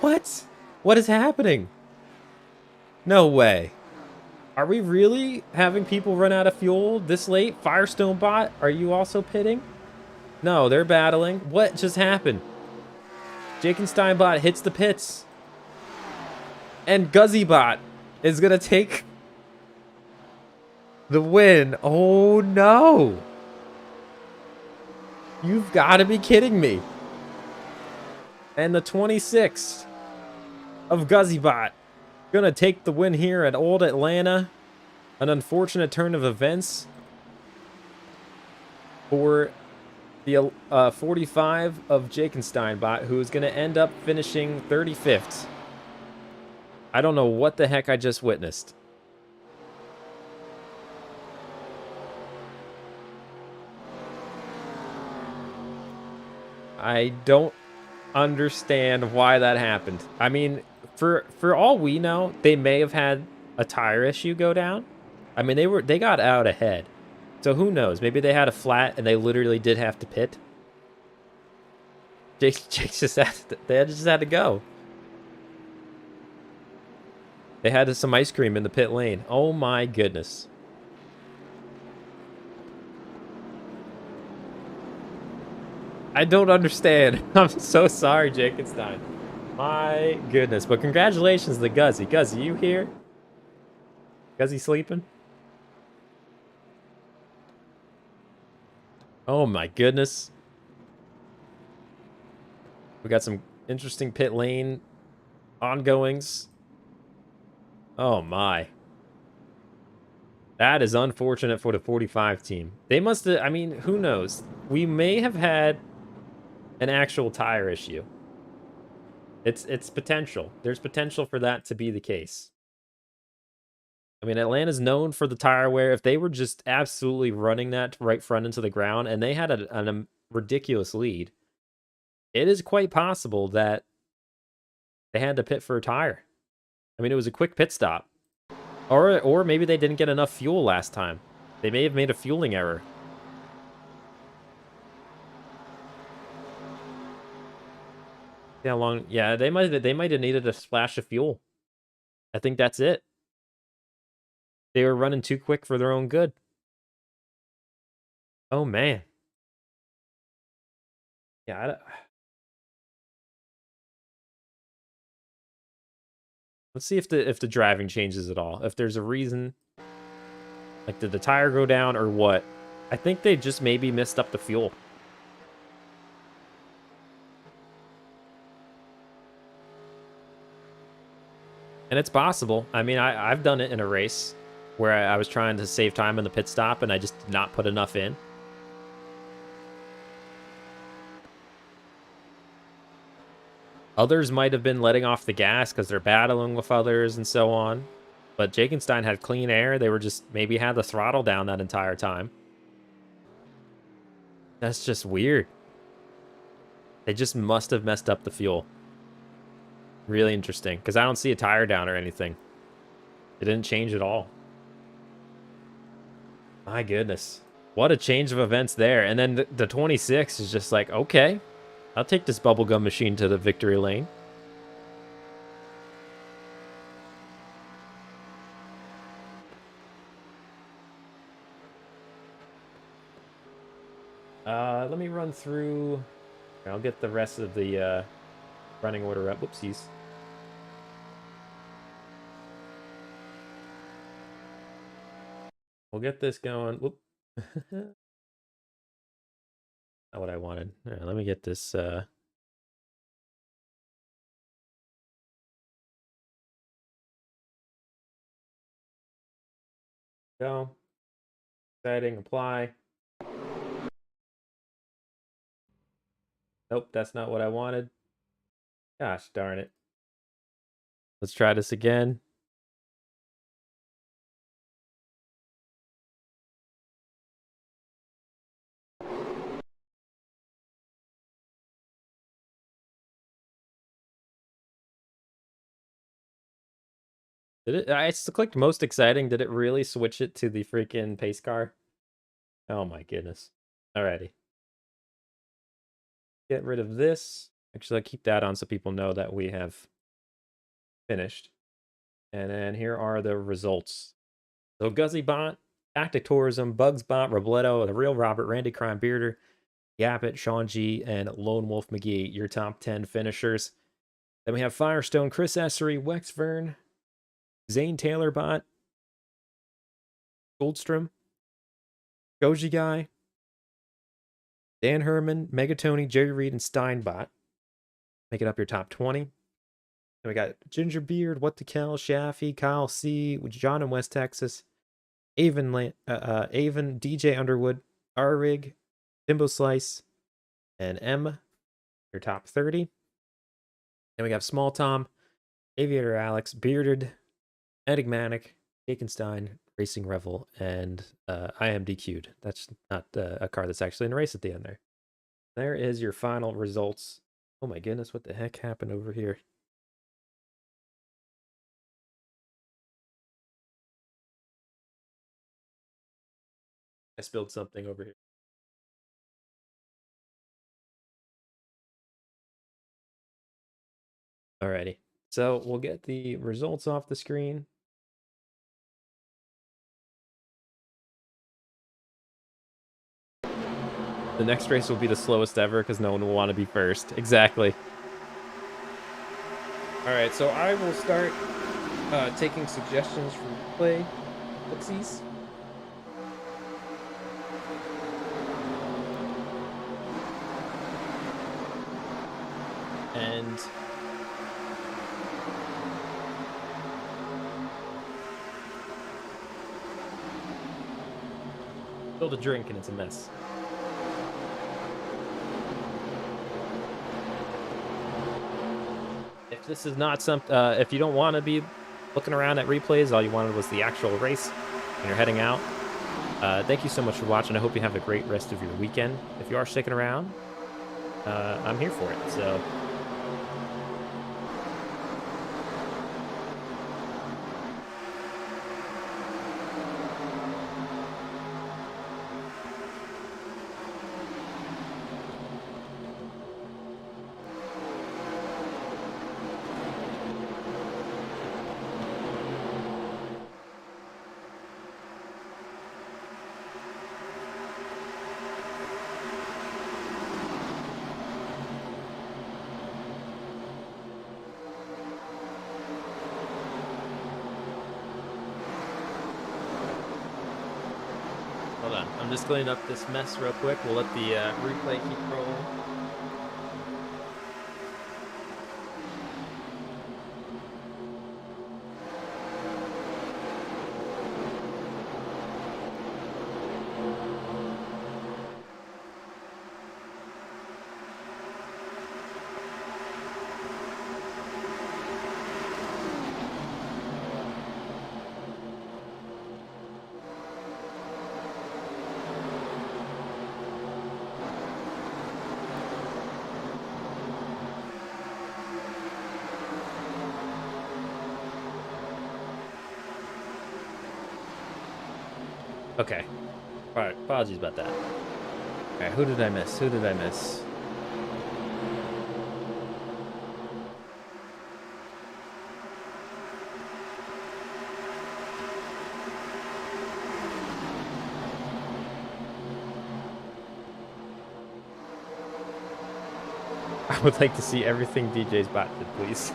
What? What is happening? No way. Are we really having people run out of fuel this late? Firestone Bot, are you also pitting? No, they're battling. What just happened? Jakenstein Bot hits the pits. And Guzzy Bot is going to take the win. Oh, no. You've got to be kidding me. And the 26th of Guzzybot gonna take the win here at Old Atlanta. An unfortunate turn of events for the 45 of Jakensteinbot, who is gonna end up finishing 35th. I don't know what the heck I just witnessed. I don't understand why that happened. I mean, for all we know, they may have had a tire issue go down. I mean, they got out ahead. So who knows? Maybe they had a flat and they literally did have to pit. Jake they just had to go. They had some ice cream in the pit lane. Oh my goodness. I don't understand. I'm so sorry, Jakenstein. My goodness. But congratulations to Guzzy. Guzzy, you here? Guzzy sleeping? Oh my goodness. We got some interesting pit lane ongoings. Oh my. That is unfortunate for the 45 team. They must have, I mean, who knows? We may have had an actual tire issue. It's potential. There's potential for that to be the case. I mean, Atlanta's known for the tire wear. If they were just absolutely running that right front into the ground and they had a ridiculous lead, it is quite possible that they had to pit for a tire. I mean, it was a quick pit stop. Or maybe they didn't get enough fuel last time. They may have made a fueling error. See how long? Yeah, they might have needed a splash of fuel. I think that's it. They were running too quick for their own good. Oh man. Yeah. Let's see if the driving changes at all. If there's a reason, like did the tire go down or what? I think they just maybe missed up the fuel. And it's possible. I mean, I've done it in a race where I was trying to save time in the pit stop and I just did not put enough in. Others might have been letting off the gas because they're battling with others and so on. But Jakenstein had clean air. They were just maybe had the throttle down that entire time. That's just weird. They just must have messed up the fuel. Really interesting, because I don't see a tire down or anything. It didn't change at all. My goodness. What a change of events there. And then the 26 is just like, okay, I'll take this bubblegum machine to the victory lane. Let me run through. I'll get the rest of the running order up. Whoopsies. We'll get this going. Whoop. Not what I wanted. Right, let me get this. Go. Exciting. Apply. Nope, that's not what I wanted. Gosh darn it. Let's try this again. Did it? I clicked most exciting. Did it really switch it to the freaking pace car? Oh my goodness. Alrighty. Get rid of this. Actually, I'll keep that on so people know that we have finished. And then here are the results. So GuzzyBot, Tactic Tourism, Bugsbot, Robledo, The Real Robert, Randy Crime Bearder, Yapit, Sean G, and Lone Wolf McGee, your top 10 finishers. Then we have Firestone, Chris Essery, Wexvern, Zane Taylor Bot, Goldstrom, Goji Guy, Dan Herman, Megatony, Jerry Reed, and Steinbot. Making up your top 20. Then we got Gingerbeard, What the Kel, Shaffy, Kyle C, John in West Texas, Avon, DJ Underwood, R-Rig, Timbo Slice, and M, your top 30. Then we got Small Tom, Aviator Alex, Bearded, Enigmatic, Jakenstein, Racing Revel, and I am DQ'd. That's not a car that's actually in a race at the end there. There is your final results. Oh my goodness, what the heck happened over here? I spilled something over here. Alrighty. So we'll get the results off the screen. The next race will be the slowest ever because no one will want to be first. Exactly. Alright, so I will start taking suggestions from replay footsies. And spilled a drink and it's a mess. If this is not something, if you don't want to be looking around at replays, all you wanted was the actual race and you're heading out, thank you so much for watching. I hope you have a great rest of your weekend. If you are sticking around, I'm here for it. So. Hold on, I'm just cleaning up this mess real quick. We'll let the replay keep rolling. Okay. All right. Apologies about that. All right. Who did I miss? Who did I miss? I would like to see everything DJ's bot did, please.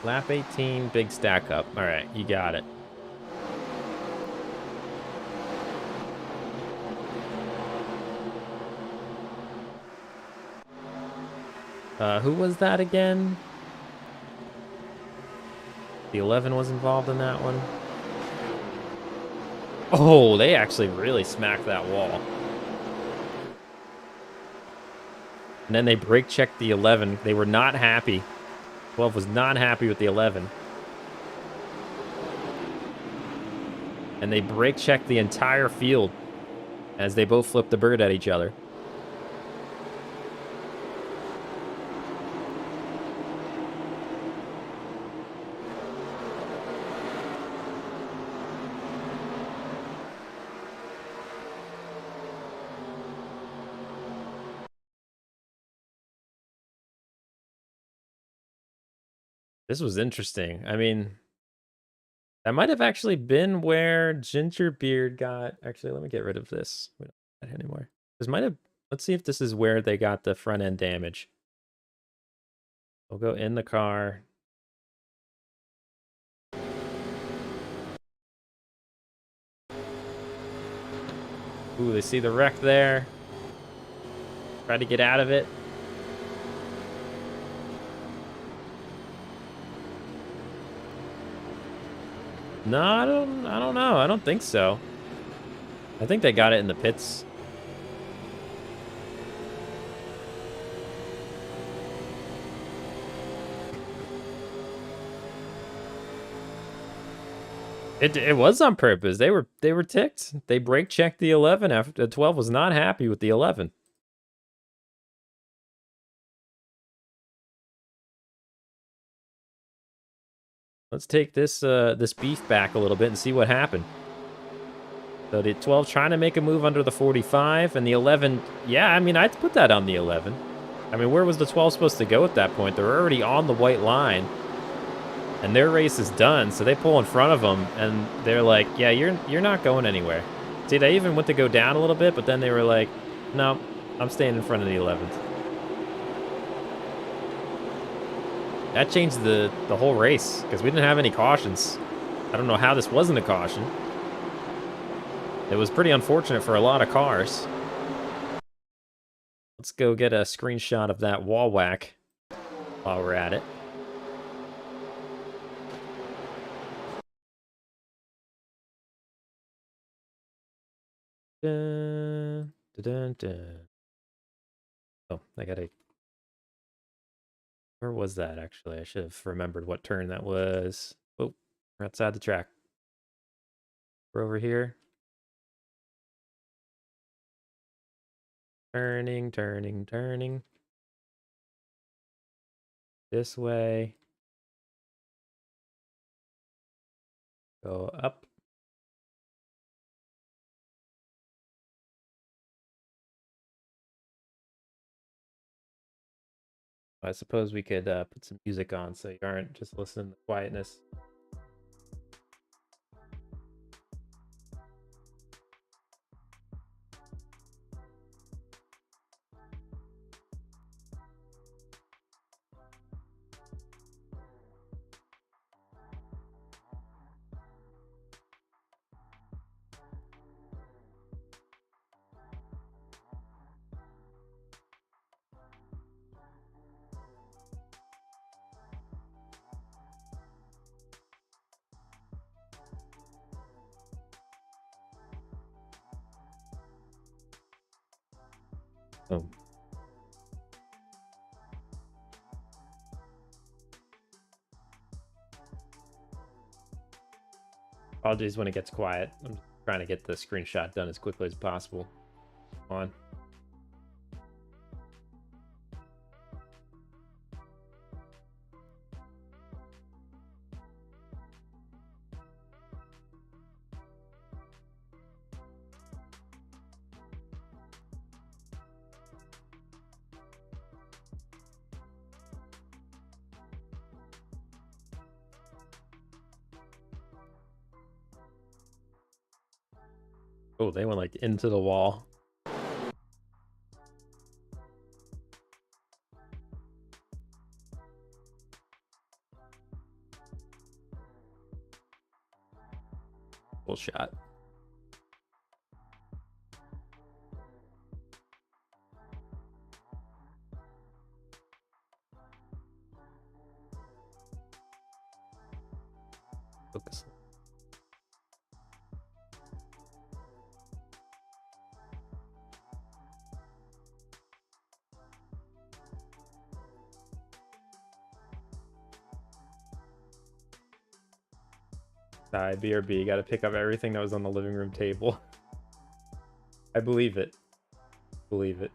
Lap 18, big stack up. All right, you got it. Who was that again? The 11 was involved in that one. Oh, they actually really smacked that wall. And then they brake checked the 11. They were not happy. 12 was not happy with the 11. And they brake checked the entire field as they both flipped the bird at each other. This was interesting. I mean, that might have actually been where Gingerbeard got... Actually, let me get rid of this. We don't have that anymore. This might have... Let's see if this is where they got the front end damage. We'll go in the car. Ooh, they see the wreck there. Try to get out of it. No, I don't know. I don't think so. I think they got it in the pits. It was on purpose. They were ticked. They brake checked the 11 after the 12 was not happy with the 11. Let's take this this beef back a little bit and see what happened. So the 12 trying to make a move under the 45, and the 11, yeah, I mean, I'd put that on the 11. I mean, where was the 12 supposed to go at that point? They're already on the white line, and their race is done, so they pull in front of them, and they're like, yeah, you're not going anywhere. See, they even went to go down a little bit, but then they were like, no, I'm staying in front of the 11th. That changed the whole race, because we didn't have any cautions. I don't know how this wasn't a caution. It was pretty unfortunate for a lot of cars. Let's go get a screenshot of that wall whack while we're at it. Dun, dun, dun, dun. Oh, I gotta... Where was that, actually? I should have remembered what turn that was. Oh, we're outside the track. We're over here. Turning, turning, turning. This way. Go up. I suppose we could put some music on so you aren't just listening to quietness. Boom. Apologies when it gets quiet. I'm trying to get the screenshot done as quickly as possible. Come on. Oh, they went like into the wall. Full shot. Focus. BRB, got to pick up everything that was on the living room table. I believe it. Believe it.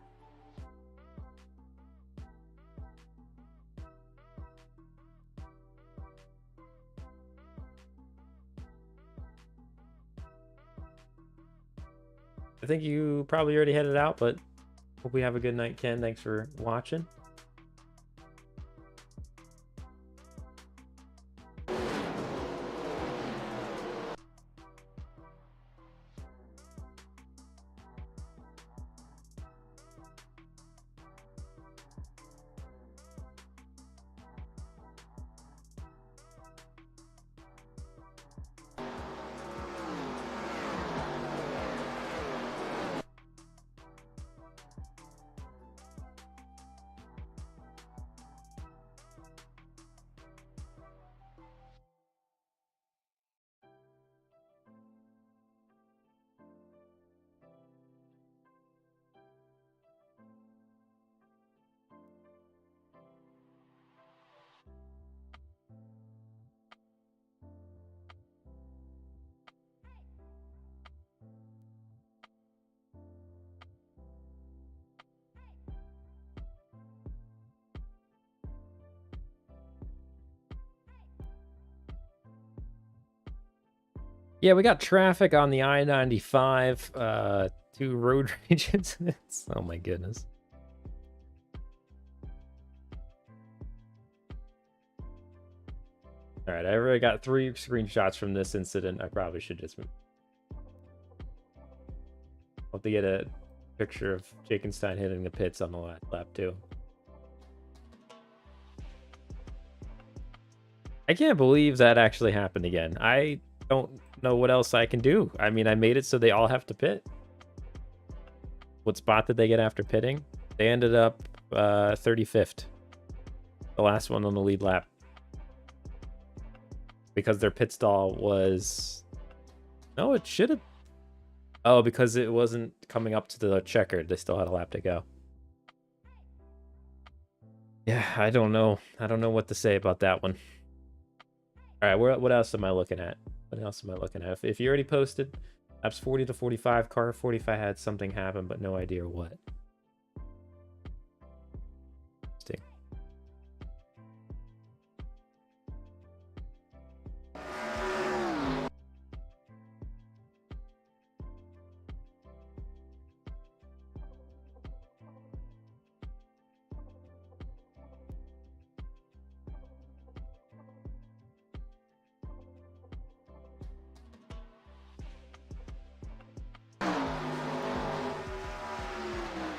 I think you probably already headed out, but hope we have a good night, Ken. Thanks for watching. Yeah, we got traffic on the I-95, 2 road rage incidents. Oh my goodness. All right, I already got 3 screenshots from this incident. I probably should just hope to get a picture of Jakenstein hitting the pits on the last lap too. I can't believe that actually happened again. I don't know what else I can do. I mean, I made it so they all have to pit. What spot did they get after pitting? They ended up 35th. The last one on the lead lap. Because their pit stall was... No, it should have... Oh, because it wasn't coming up to the checkered. They still had a lap to go. Yeah, I don't know. I don't know what to say about that one. All right, what else am I looking at? What else am I looking at? If you already posted, laps 40 to 45, car 45 had something happen, but no idea what. Interesting.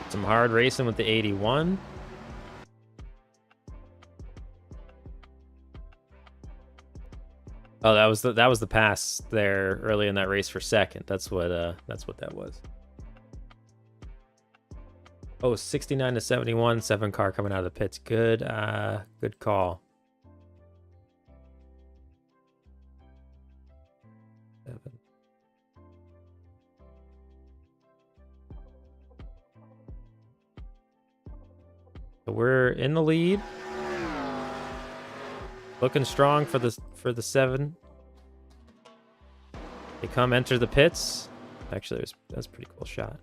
Some hard racing with the 81. Oh, that was the pass there early in that race for second. That's what that was. Oh, 69 to 71, 7 car coming out of the pits. Good good call. 7. So we're in the lead. Looking strong for the 7. They come enter the pits. Actually, that's a pretty cool shot.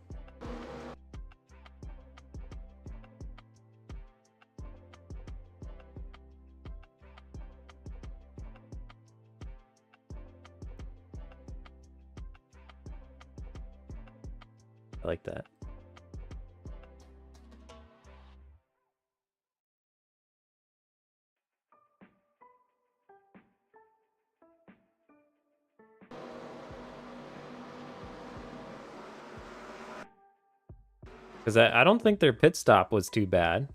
I like that. Because I don't think their pit stop was too bad.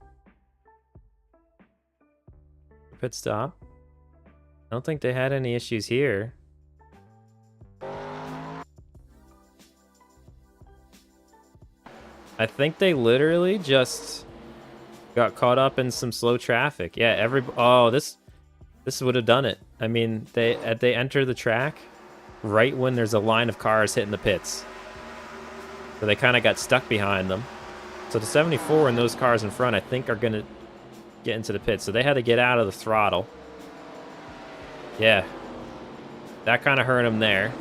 Pit stop. I don't think they had any issues here. I think they literally just got caught up in some slow traffic. Yeah, oh, this would have done it. I mean, they enter the track right when there's a line of cars hitting the pits. So they kind of got stuck behind them. So the 74 and those cars in front, I think, are going to get into the pits. So they had to get out of the throttle. Yeah. That kind of hurt them there.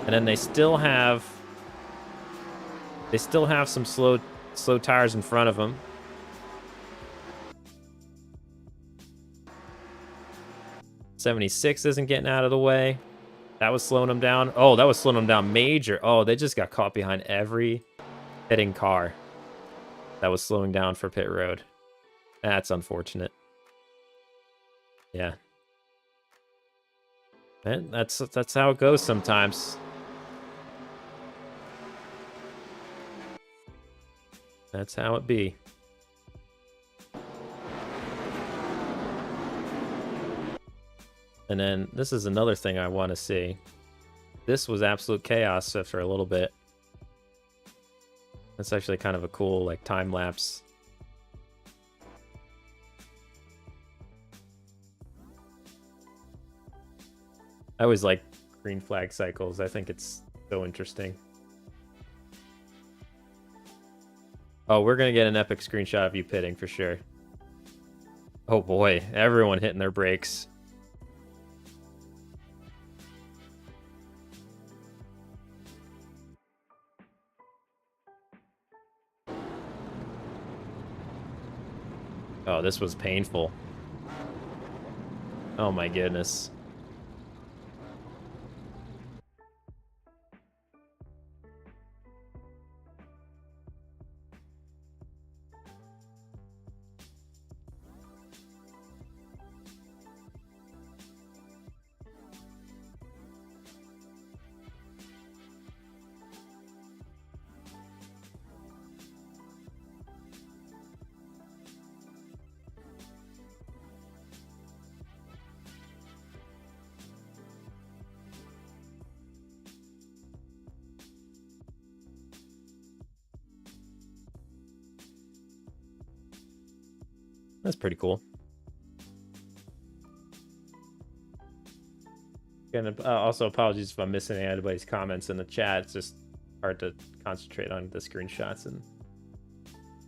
And then they still have some slow tires in front of them. '76 isn't getting out of the way. That was slowing them down. Oh, that was slowing them down major. Oh, they just got caught behind every hitting car. That was slowing down for pit road. That's unfortunate. Yeah. Man, that's how it goes sometimes. That's how it be. And then this is another thing I want to see. This was absolute chaos after a little bit. That's actually kind of a cool, like, time lapse. I always like green flag cycles. I think it's so interesting. Oh, we're gonna get an epic screenshot of you pitting for sure. Oh boy, everyone hitting their brakes. Oh, this was painful. Oh my goodness. That's pretty cool. And also apologies if I'm missing anybody's comments in the chat. It's just hard to concentrate on the screenshots and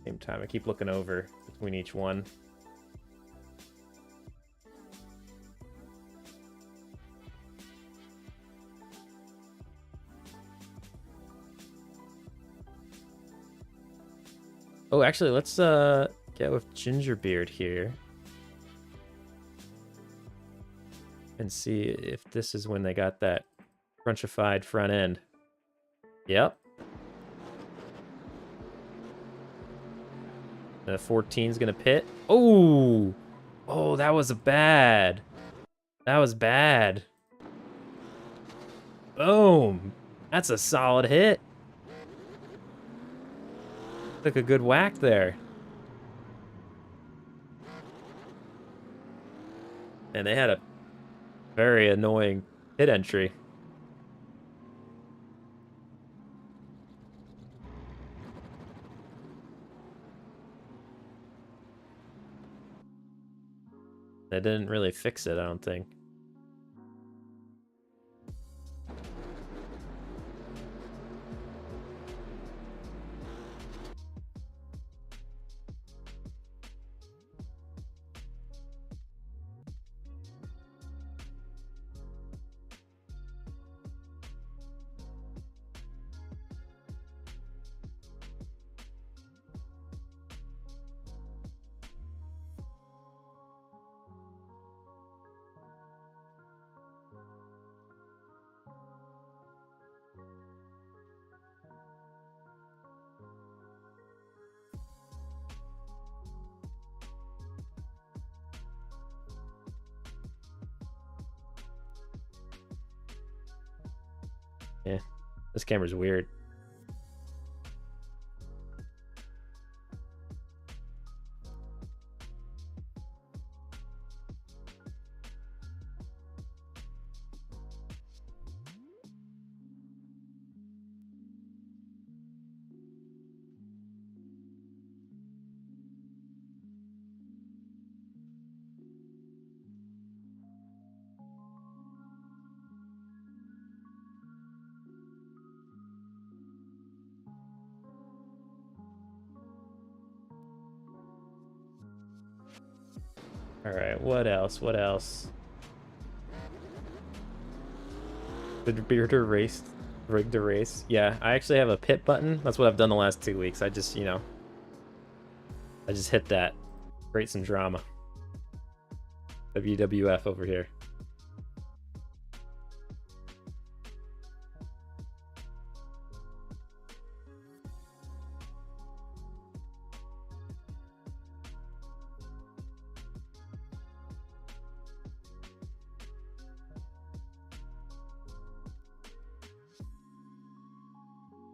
same time. I keep looking over between each one. Oh, actually, let's get with Gingerbeard here and see if this is when they got that crunchified front end. Yep. The 14's gonna pit. Oh, oh, that was bad. That was bad. Boom. That's a solid hit. Took a good whack there. And they had a very annoying pit entry. They didn't really fix it, I don't think. Yeah, this camera's weird. All right, what else? What else? The bearder raced, rigged a race. Yeah, I actually have a pit button. That's what I've done the last 2 weeks. I just, you know, I just hit that. Create some drama. WWF over here.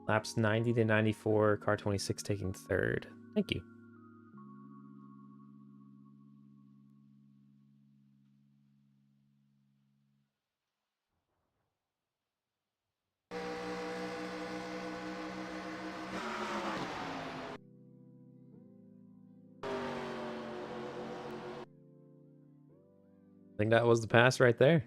Laps 90 to 94, car 26 taking third. Thank you. I think that was the pass right there.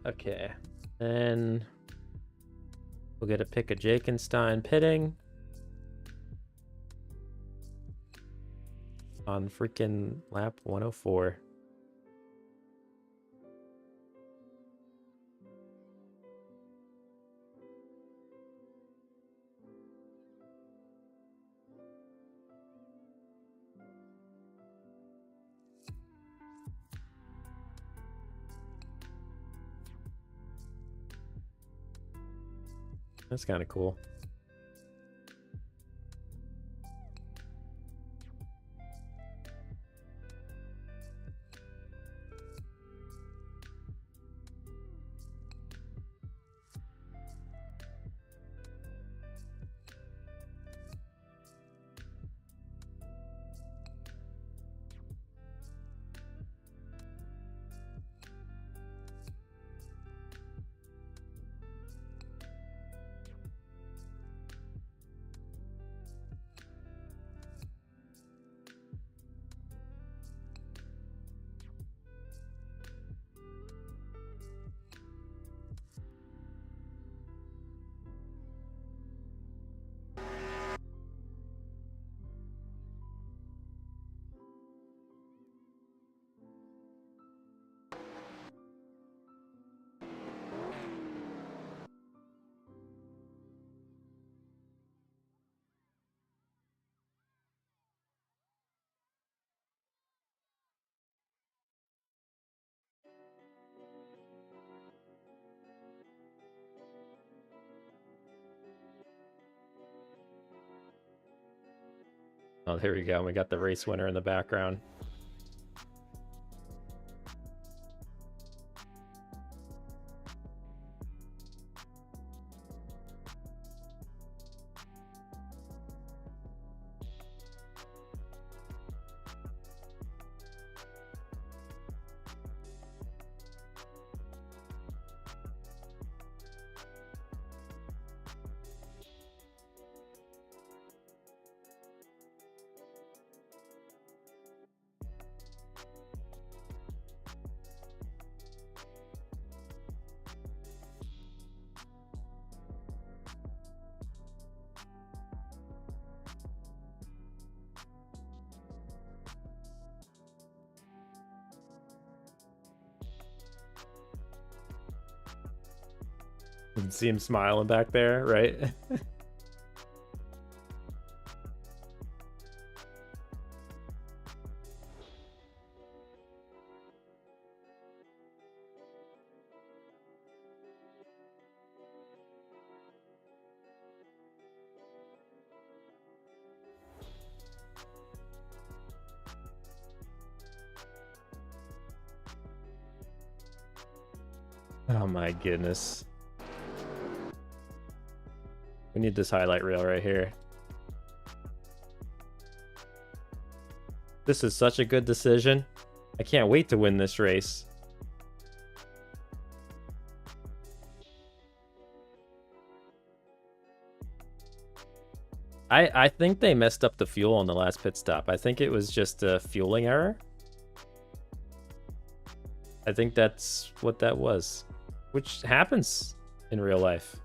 Okay. Then we'll get a pick of Jakenstein pitting on freaking lap 104. That's kind of cool. Oh, there we go. We got the race winner in the background. You can see him smiling back there, right? Oh my goodness. We need this highlight reel right here. This is such a good decision. I can't wait to win this race. I think they messed up the fuel on the last pit stop. I think it was just a fueling error. I think that's what that was, which happens in real life.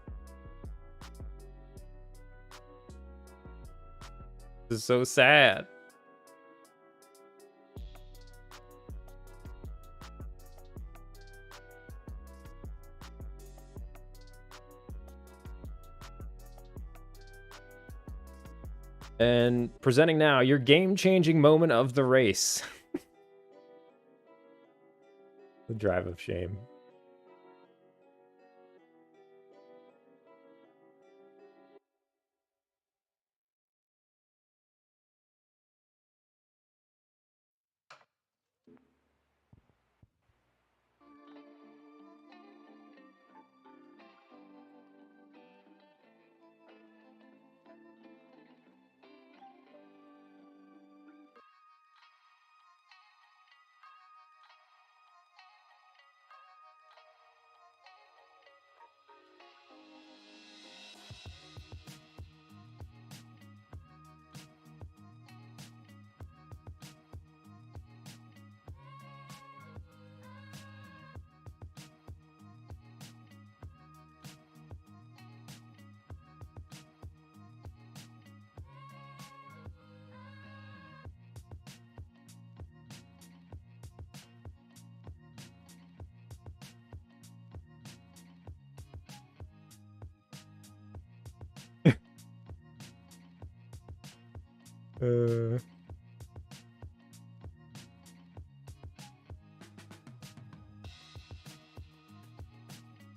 This is so sad. And presenting now your game-changing moment of the race. The drive of shame.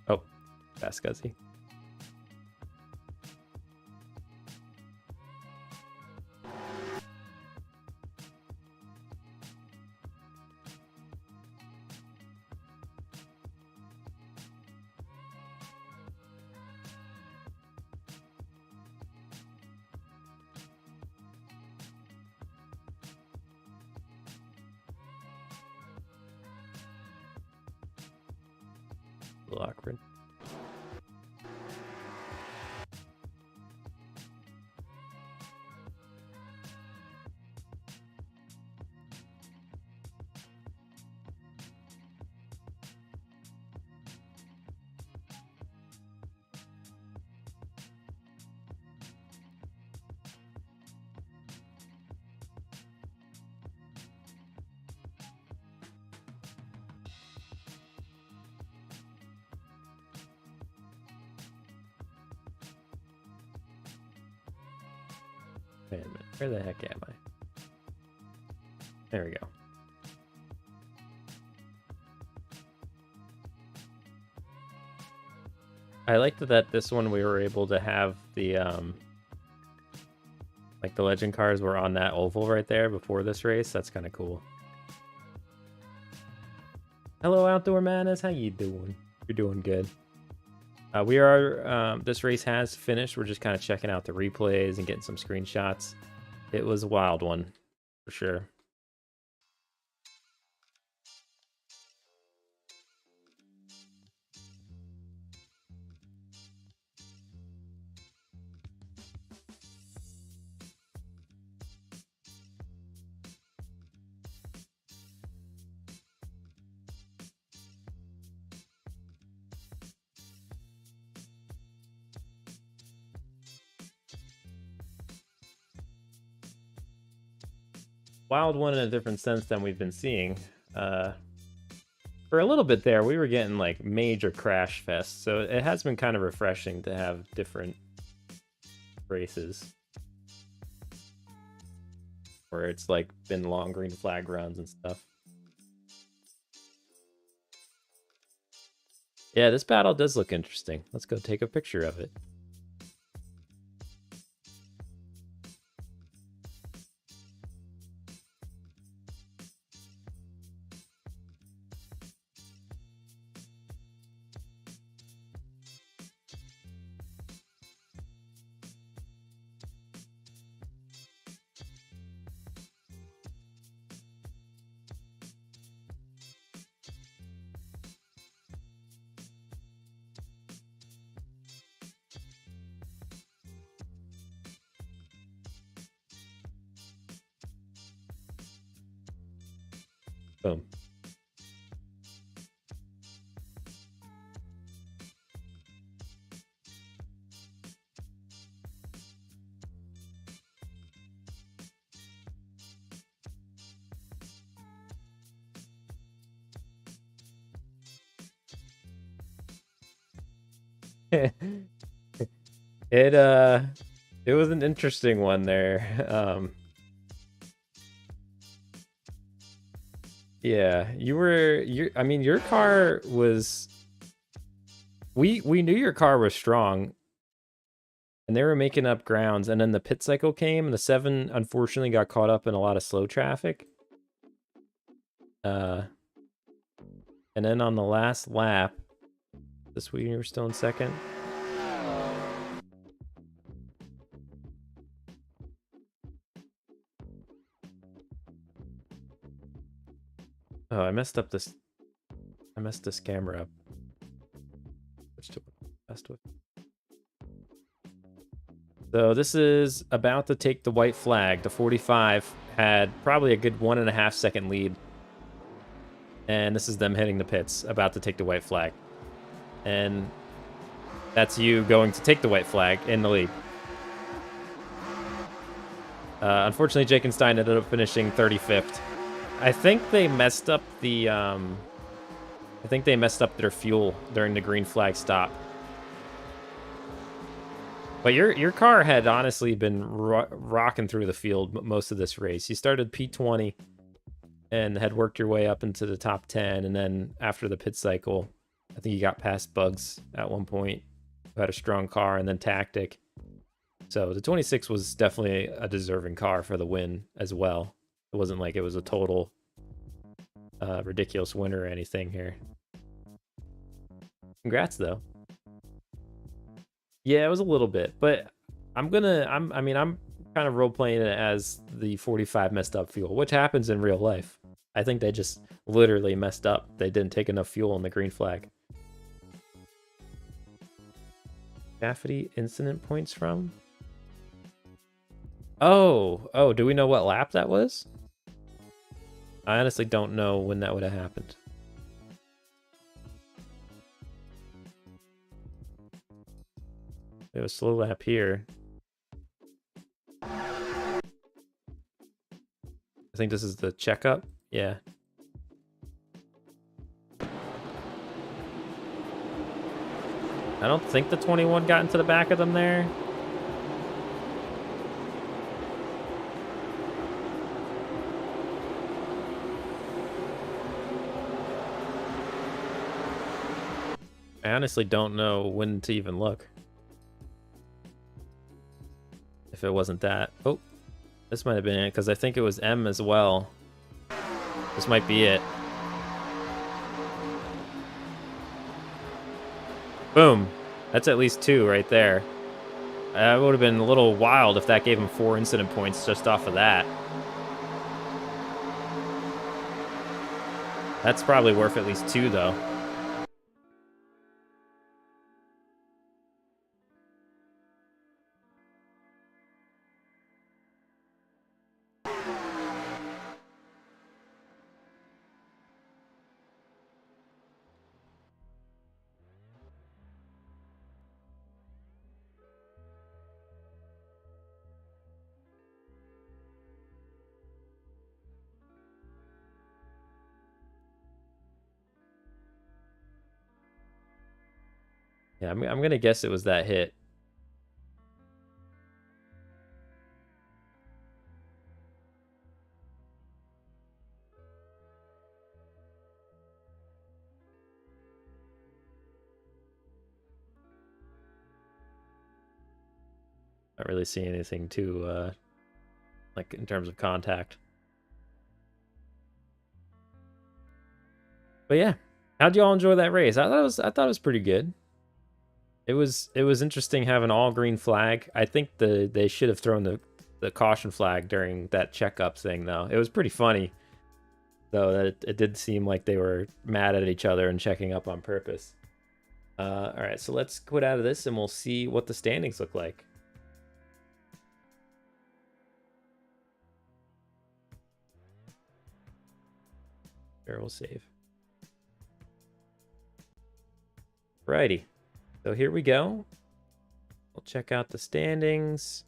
Oh, fast Guzzy. A little awkward. Wait a minute, where the heck am I? There we go. I liked that this one we were able to have the like the legend cars were on that oval right there before this race. That's kind of cool. Hello, Outdoor Madness. How you doing? You're doing good. We are, this race has finished. We're just kind of checking out the replays and getting some screenshots. It was a wild one, for sure. Wild one in a different sense than we've been seeing. For a little bit there, we were getting like major crash fests, so it has been kind of refreshing to have different races where it's like been long green flag runs and stuff. Yeah, this battle does look interesting. Let's go take a picture of it. Boom. It was an interesting one there. Yeah, I mean, your car was, we knew your car was strong and they were making up grounds, and then the pit cycle came and the 7 unfortunately got caught up in a lot of slow traffic. And then on the last lap, this week you were still in second. Oh, I messed this camera up. Which to best with. So this is about to take the white flag. The 45 had probably a good 1.5 second lead. And this is them hitting the pits, about to take the white flag. And that's you going to take the white flag in the lead. Unfortunately, Jake and Stein ended up finishing 35th. I think they messed up the, I think they messed up their fuel during the green flag stop. But your car had honestly been rocking through the field most of this race. You started P20 and had worked your way up into the top 10. And then after the pit cycle, I think you got past Bugs at one point, who had a strong car, and then Tactic. So the 26 was definitely a deserving car for the win as well. It wasn't like it was a total ridiculous winner or anything here. Congrats, though. Yeah, it was a little bit, but I mean, I'm kind of role-playing it as the 45 messed up fuel, which happens in real life. I think they just literally messed up. They didn't take enough fuel on the green flag. Chaffety incident points from? Oh, do we know what lap that was? I honestly don't know when that would have happened. It was slow lap here. I think this is the checkup. Yeah. I don't think the 21 got into the back of them there. I honestly don't know when to even look. If it wasn't that. Oh, this might have been it, because I think it was M as well. This might be it. Boom. That's at least 2 right there. It would have been a little wild if that gave him 4 incident points just off of that. That's probably worth at least 2, though. Yeah, I'm gonna guess it was that hit. Not really seeing anything too, like in terms of contact. But yeah, how'd y'all enjoy that race? I thought it was pretty good. It was interesting having all green flag. I think they should have thrown the caution flag during that checkup thing though. It was pretty funny though that it did seem like they were mad at each other and checking up on purpose. All right, so let's quit out of this and we'll see what the standings look like. Sure, we'll save. Righty. So here we go. We'll check out the standings.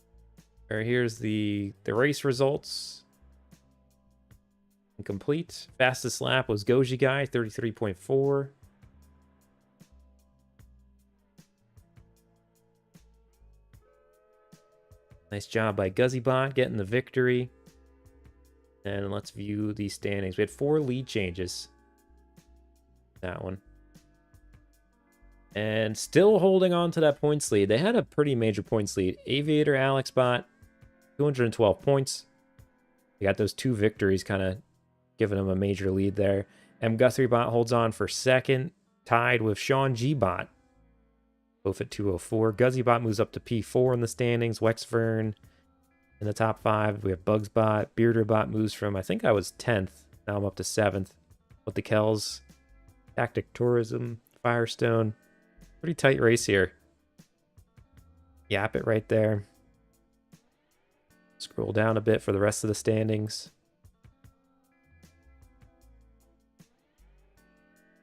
Or here's the race results. Complete. Fastest lap was Goji Guy, 33.4. Nice job by GuzzyBot getting the victory. And let's view the standings. We had 4 lead changes. That one. And still holding on to that points lead. They had a pretty major points lead. Aviator AlexBot, 212 points. They got those 2 victories kind of giving them a major lead there. MGuthrieBot holds on for second, tied with Sean G-Bot, both at 204. GuzzyBot moves up to P4 in the standings. Wexvern in the top 5. We have BugsBot. BearderBot moves from, I think I was 10th. Now I'm up to 7th. With the Kells, Tactic Tourism, Firestone. Pretty tight race here. Yap it right there. Scroll down a bit for the rest of the standings.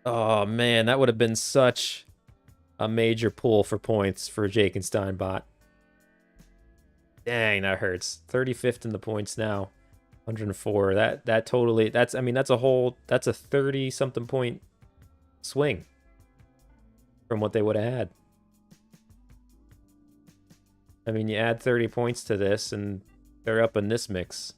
Oh man, that would have been such a major pull for points for Jake and Steinbot. Dang, that hurts. 35th in the points now. 104. That totally, that's a 30 something point swing from what they would have had. I mean, you add 30 points to this and they're up in this mix.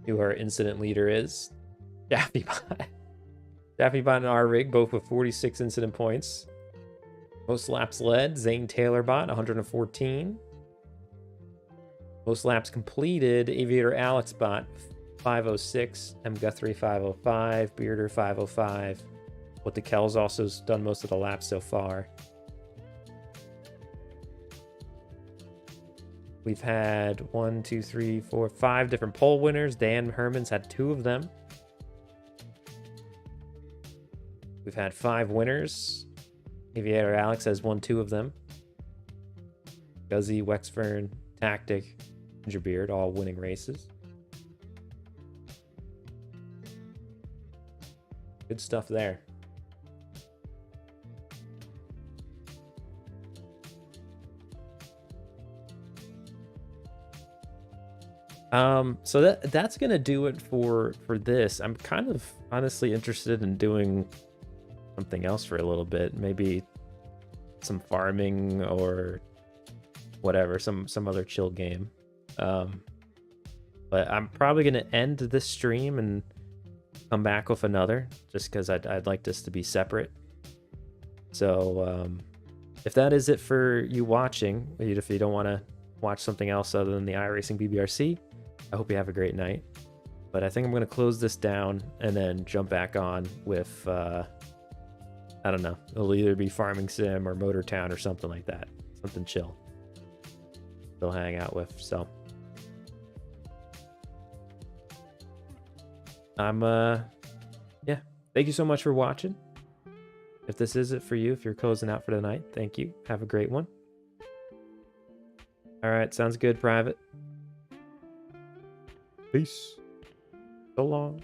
Who our incident leader is. JaffyBot. JaffyBot and R-Rig both with 46 incident points. Most laps led, Zane TaylorBot, 114. Most laps completed, Aviator AlexBot, 506. M. Guthrie, 505. Bearder, 505. What the Kel's also done most of the laps so far. We've had 1, 2, 3, 4, 5 different pole winners. Dan Herman's had 2 of them. We've had 5 winners. Aviator Alex has won 2 of them. Guzzy, Wexfern, Tactic, Gingerbeard, all winning races. Good stuff there. So that's gonna do it for this. I'm kind of honestly interested in doing something else for a little bit. Maybe some farming or whatever, some other chill game. But I'm probably gonna end this stream and come back with another, just because I'd like this to be separate. So if that is it for you watching, if you don't want to watch something else other than the iRacing BBRC, I hope you have a great night. But I think I'm going to close this down and then jump back on with, I don't know, it'll either be Farming Sim or Motor Town or something like that. Something chill. They'll hang out with, so. Yeah, thank you so much for watching. If this is it for you, if you're closing out for the night, thank you. Have a great one. All right, sounds good, Private. Peace. So long.